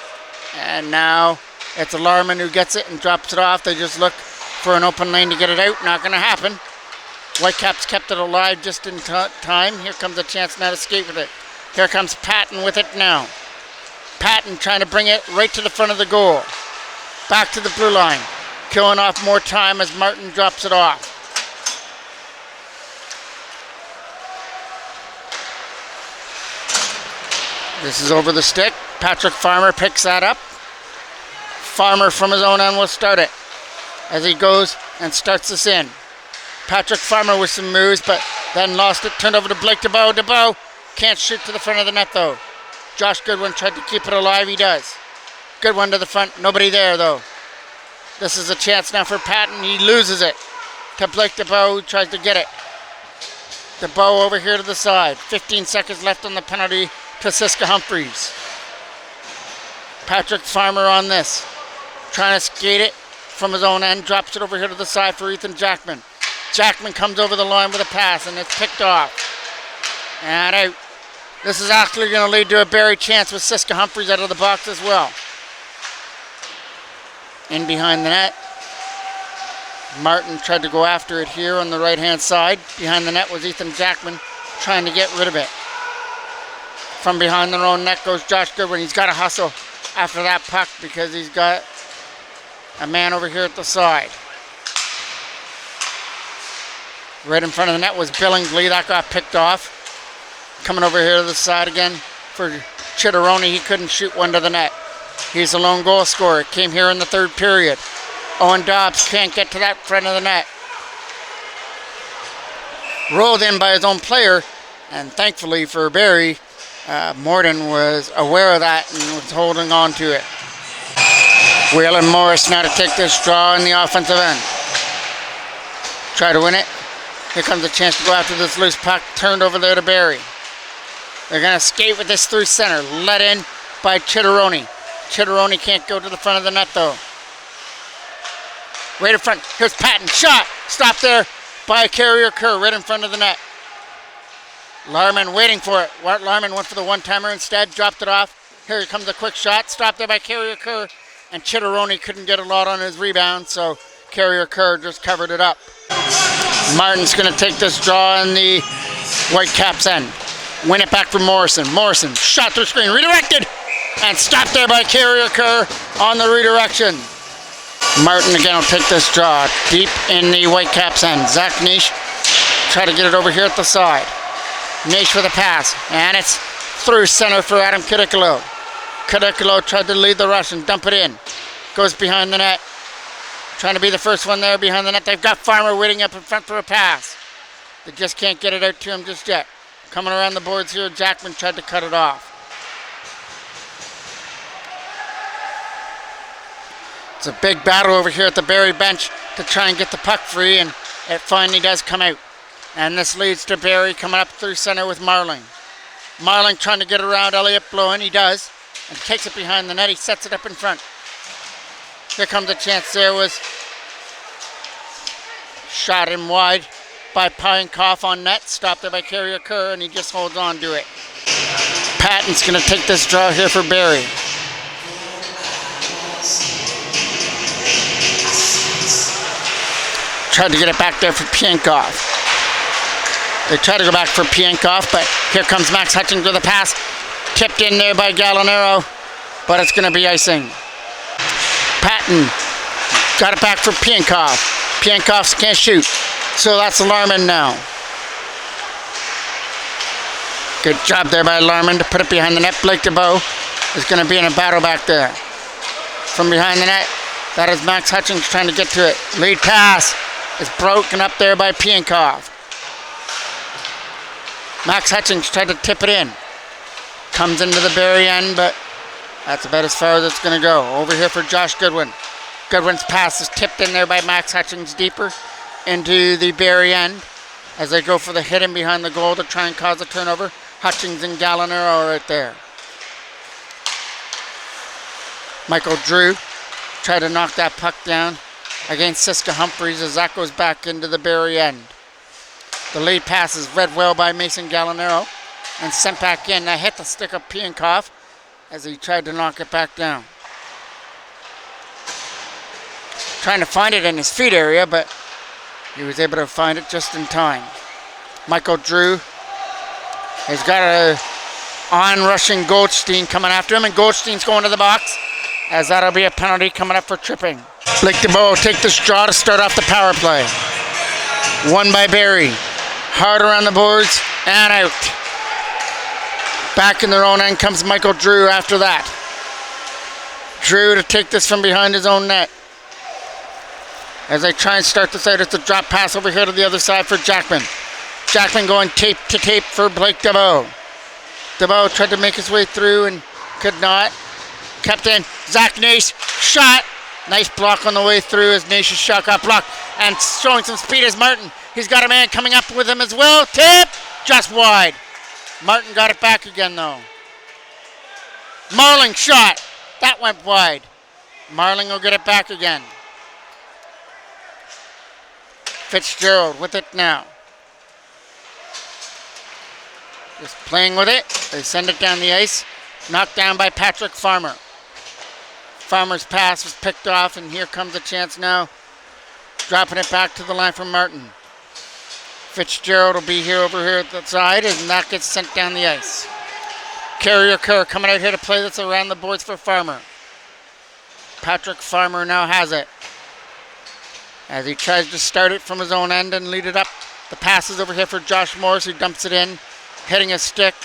and now it's Larman who gets it and drops it off. They just look for an open lane to get it out. Not going to happen. Whitecaps kept it alive just in time. Here comes a chance now to skate with it. Here comes Patton with it now. Patton trying to bring it right to the front of the goal. Back to the blue line. Killing off more time as Martin drops it off. This is over the stick. Patrick Farmer picks that up. Farmer from his own end will start it as he goes and starts this in. Patrick Farmer with some moves, but then lost it. Turned over to Blake DeBow. DeBow can't shoot to the front of the net, though. Josh Goodwin tried to keep it alive. He does. Good one to the front. Nobody there, though. This is a chance now for Patton. He loses it to Blake DeBow, who tries to get it. DeBow over here to the side. 15 seconds left on the penalty to Siska Humphreys. Patrick Farmer on this. Trying to skate it from his own end. Drops it over here to the side for Ethan Jackman. Jackman comes over the line with a pass, and it's picked off. And out. This is actually going to lead to a Barrie chance with Siska Humphreys out of the box as well. In behind the net. Martin tried to go after it here on the right-hand side. Behind the net was Ethan Jackman trying to get rid of it. From behind their own net goes Josh Goodwin. He's got to hustle after that puck because he's got a man over here at the side. Right in front of the net was Billingsley. That got picked off. Coming over here to the side again for Chitteroni. He couldn't shoot one to the net. He's a lone goal scorer. It came here in the third period. Owen Dobbs can't get to that front of the net. Rolled in by his own player, and thankfully for Barrie, Morden was aware of that and was holding on to it. Waylon Morris now to take this draw in the offensive end. Try to win it. Here comes a chance to go after this loose puck. Turned over there to Barrie. They're going to skate with this through center. Let in by Chitteroni. Chitteroni can't go to the front of the net, though. Right in front. Here's Patton. Shot. Stopped there by Carrier Kerr right in front of the net. Larman waiting for it. Larman went for the one-timer instead. Dropped it off. Here comes a quick shot. Stopped there by Carrier Kerr. And Chitteroni couldn't get a lot on his rebound, so Carrier Kerr just covered it up. Martin's going to take this draw in the Whitecaps end. Win it back for Morrison. Morrison shot through screen. Redirected. And stopped there by Carrier Kerr on the redirection. Martin again will take this draw deep in the Whitecaps end. Zach Nish try to get it over here at the side. Nish with a pass. And it's through center for Adam Kittikalo. Cadicolo tried to lead the rush and dump it in. Goes behind the net. Trying to be the first one there behind the net. They've got Farmer waiting up in front for a pass. They just can't get it out to him just yet. Coming around the boards here, Jackman tried to cut it off. It's a big battle over here at the Barrie bench to try and get the puck free, and it finally does come out. And this leads to Barrie coming up through center with Marling. Marling trying to get around Elliott Blowen. He does. And takes it behind the net. He sets it up in front. Here comes a chance there. Was shot in wide by Pinecoff on net. Stopped there by Carrier Kerr, and he just holds on to it. Patton's going to take this draw here for Barrie. Tried to get it back there for Pienkoff. They try to go back for Pienkoff, but here comes Max Hutchings with a pass. Tipped in there by Gallinaro, but it's going to be icing. Patton got it back for Pienkoff. Pienkoff can't shoot, so that's Larman now. Good job there by Larman to put it behind the net. Blake DeBow is going to be in a battle back there. From behind the net, that is Max Hutchings trying to get to it. Lead pass is broken up there by Pienkoff. Max Hutchings tried to tip it in. Comes into the Barrie end, but that's about as far as it's going to go. Over here for Josh Goodwin. Goodwin's pass is tipped in there by Max Hutchings deeper into the Barrie end as they go for the hit in behind the goal to try and cause a turnover. Hutchings and Gallinaro are right there. Michael Drew tried to knock that puck down against Siska Humphreys as that goes back into the Barrie end. The lead pass is read well by Mason Gallinaro and sent back in. That hit the stick of Pienkoff as he tried to knock it back down. Trying to find it in his feet area, but he was able to find it just in time. Michael Drew has got a on-rushing Goldstein coming after him, and Goldstein's going to the box as that'll be a penalty coming up for tripping. Blake DeBow will take this draw to start off the power play. Won by Barrie. Hard around the boards and out. Back in their own end comes Michael Drew after that. Drew to take this from behind his own net. As they try and start this out, it's a drop pass over here to the other side for Jackman. Jackman going tape to tape for Blake DeBow. DeBow tried to make his way through and could not. Kept in. Zach Nace shot. Nice block on the way through as Nace's shot got blocked. And showing some speed is Martin. He's got a man coming up with him as well. Tip! Just wide. Martin got it back again though. Marling shot. That went wide. Marling will get it back again. Fitzgerald with it now. Just playing with it. They send it down the ice. Knocked down by Patrick Farmer. Farmer's pass was picked off, and here comes a chance now. Dropping it back to the line from Martin. Fitzgerald will be here over here at the side, and that gets sent down the ice. Carrier Kerr coming out here to play this around the boards for Farmer. Patrick Farmer now has it. As he tries to start it from his own end and lead it up. The pass is over here for Josh Morris, who dumps it in, hitting a stick.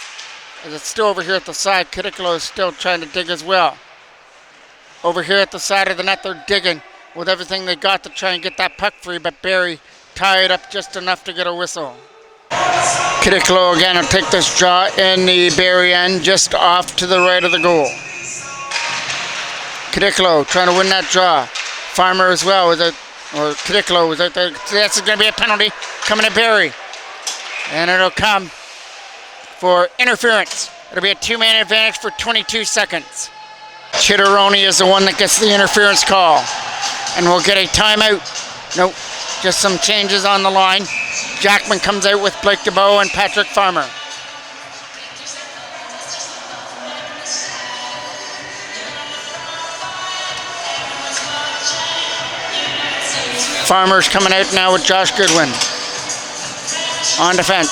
As it's still over here at the side, Cadicolo is still trying to dig as well. Over here at the side of the net, they're digging with everything they got to try and get that puck free, but Barrie tied up just enough to get a whistle. Cadicolo again will take this draw in the Barrie end, just off to the right of the goal. Cadicolo trying to win that draw. Farmer as well, or Cadicolo was out there. That's going to be a penalty coming to Barrie. And it'll come for interference. It'll be a two-man advantage for 22 seconds. Chitteroni is the one that gets the interference call. And we'll get a timeout. Nope, just some changes on the line. Jackman comes out with Blake DeBow and Patrick Farmer. Farmer's coming out now with Josh Goodwin. On defense.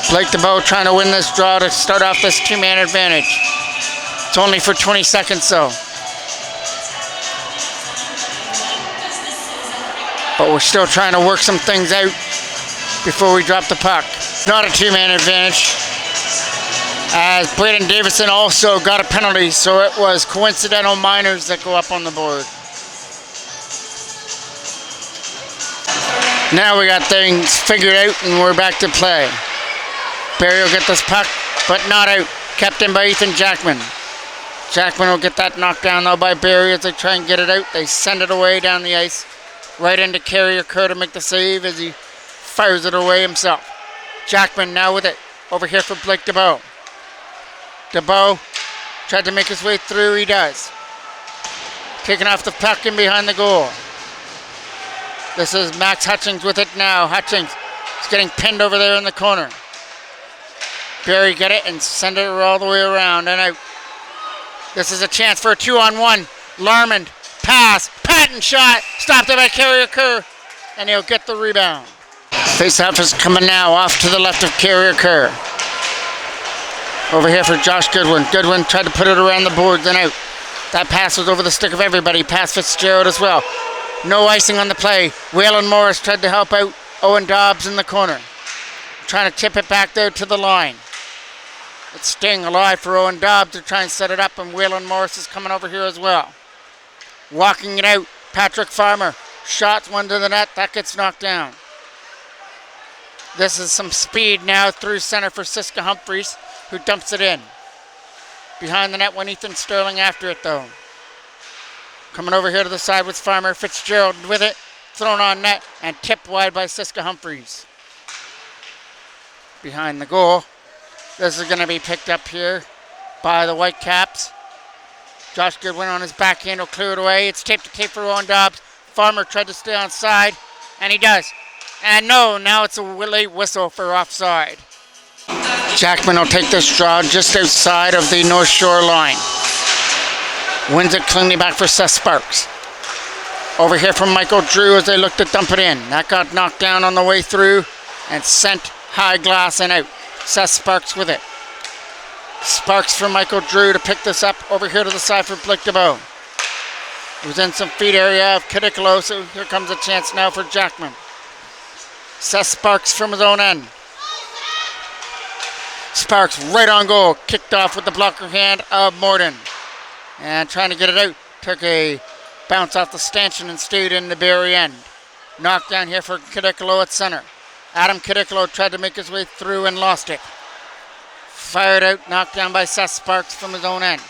Blake DeBow trying to win this draw to start off this two-man advantage. It's only for 20 seconds though. But we're still trying to work some things out before we drop the puck. Not a two-man advantage. As Braden Davison also got a penalty, so it was coincidental minors that go up on the board. Now we got things figured out and we're back to play. Barrie will get this puck, but not out. Kept in by Ethan Jackman. Jackman will get that knocked down though by Barrie as they try and get it out. They send it away down the ice, right into Carrier Kerr to make the save as he fires it away himself. Jackman now with it, over here for Blake DeBow. DeBow tried to make his way through, he does. Taking off the puck in behind the goal. This is Max Hutchings with it now. Hutchings is getting pinned over there in the corner. Barrie get it and send it all the way around and out. This is a chance for a 2-on-1. Larmond, pass, patent shot, stopped it by Carrier Kerr, and he'll get the rebound. Face-off is coming now off to the left of Carrier Kerr. Over here for Josh Goodwin. Goodwin tried to put it around the boards and out. That pass was over the stick of everybody. Pass Fitzgerald as well. No icing on the play. Waylon Morris tried to help out Owen Dobbs in the corner. Trying to tip it back there to the line. It's staying alive for Owen Dobbs to try and set it up, and Waylon Morris is coming over here as well. Walking it out, Patrick Farmer. Shots one to the net. That gets knocked down. This is some speed now through center for Siska Humphreys, who dumps it in. Behind the net went Ethan Sterling after it though. Coming over here to the side with Farmer. Fitzgerald with it. Thrown on net and tipped wide by Siska Humphreys. Behind the goal. This is going to be picked up here by the Whitecaps. Josh Goodwin on his backhand will clear it away. It's tape to tape for Owen Dobbs. Farmer tried to stay on side, and he does. And no, now it's a late whistle for offside. Jackman will take this draw just outside of the North Shore line. Wins it cleanly back for Seth Sparks. Over here from Michael Drew as they look to dump it in. That got knocked down on the way through and sent high glass and out. Seth Sparks with it. Sparks for Michael Drew to pick this up over here to the side for Blake DeBow. It was in some feed area of Cadicolo, so here comes a chance now for Jackman. Seth Sparks from his own end. Sparks right on goal. Kicked off with the blocker hand of Morden. And trying to get it out. Took a bounce off the stanchion and stayed in the Barrie end. Knocked down here for Cadicolo at center. Adam Cadicolo tried to make his way through and lost it. Fired out, knocked down by Seth Sparks from his own end.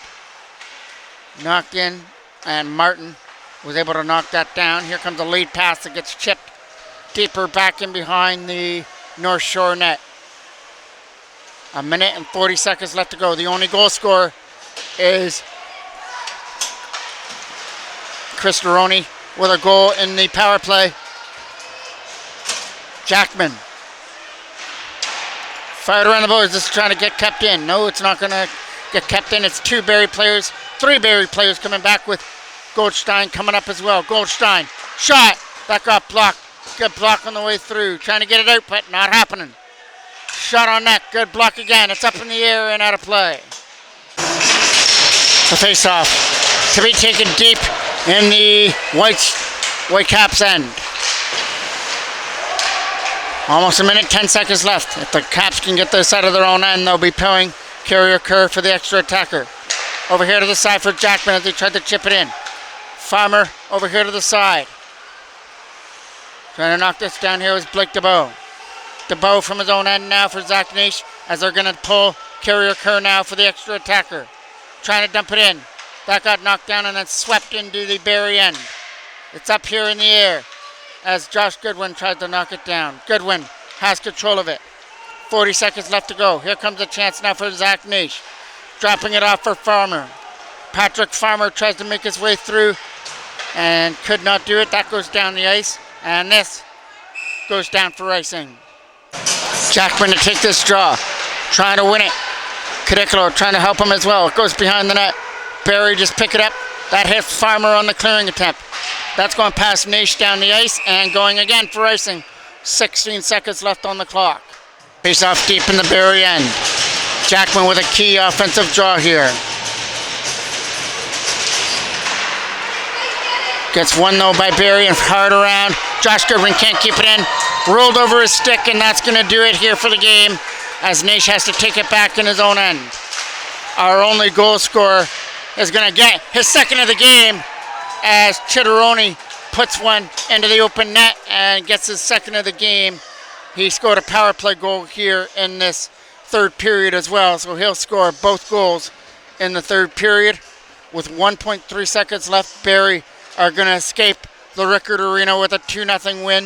Knocked in, and Martin was able to knock that down. Here comes a lead pass that gets chipped deeper back in behind the North Shore net. 1 minute and 40 seconds left to go. The only goal scorer is Chris Deroni with a goal in the power play. Jackman. Fired around the boards. This is trying to get kept in. No, it's not going to get kept in. It's 2 Barrie players, 3 Barrie players coming back with Goldstein coming up as well. Goldstein. Shot. That got blocked. Good block on the way through. Trying to get it out, but not happening. Shot on net. Good block again. It's up in the air and out of play. The face-off to be taken deep in the Whitecaps end. Almost 1 minute, 10 seconds left. If the Caps can get this out of their own end, they'll be pulling Carrier Kerr for the extra attacker. Over here to the side for Jackman as they tried to chip it in. Farmer over here to the side. Trying to knock this down here was Blake DeBow. DeBow from his own end now for Zach Naish as they're going to pull Carrier Kerr now for the extra attacker. Trying to dump it in. That got knocked down and then swept into the Barrie end. It's up here in the air as Josh Goodwin tried to knock it down. Goodwin has control of it. 40 seconds left to go. Here comes a chance now for Zach Naish. Dropping it off for Farmer. Patrick Farmer tries to make his way through and could not do it. That goes down the ice. And this goes down for icing. Jackman to take this draw. Trying to win it. Cadicolo trying to help him as well. It goes behind the net. Barrie just pick it up. That hit Farmer on the clearing attempt. That's going past Naish down the ice and going again for icing. 16 seconds left on the clock. Face off deep in the Barrie end. Jackman with a key offensive draw here. Gets one though by Barrie and hard around. Josh Goodwin can't keep it in. Rolled over his stick and that's going to do it here for the game. as Nash has to take it back in his own end. Our only goal scorer is going to get his second of the game as Chitteroni puts one into the open net and gets his second of the game. He scored a power play goal here in this third period as well, so he'll score both goals in the third period. With 1.3 seconds left, Barrie are going to escape the Rickard Arena with a 2-0 win.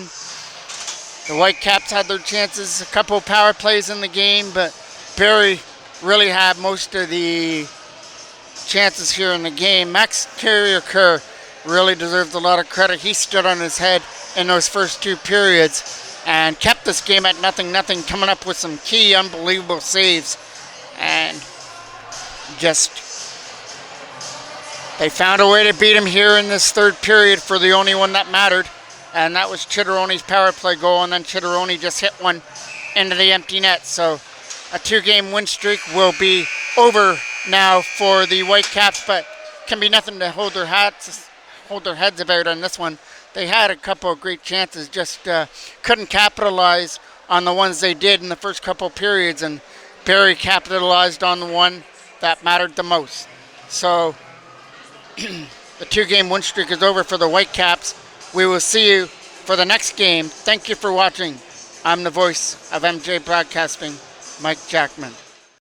The Whitecaps had their chances, a couple of power plays in the game, but Barrie really had most of the chances here in the game. Max Carrier-Kerr really deserves a lot of credit. He stood on his head in those first two periods and kept this game at 0-0, coming up with some key unbelievable saves. And just, they found a way to beat him here in this third period for the only one that mattered. And that was Chitteroni's power play goal, and then Chitteroni just hit one into the empty net. So a 2-game win streak will be over now for the Whitecaps, but can be nothing to hold their heads about on this one. They had a couple of great chances, just couldn't capitalize on the ones they did in the first couple of periods, and Barrie capitalized on the one that mattered the most. So the 2-game win streak is over for the Whitecaps. We will see you for the next game. Thank you for watching. I'm the voice of MJ Broadcasting, Mike Jackman.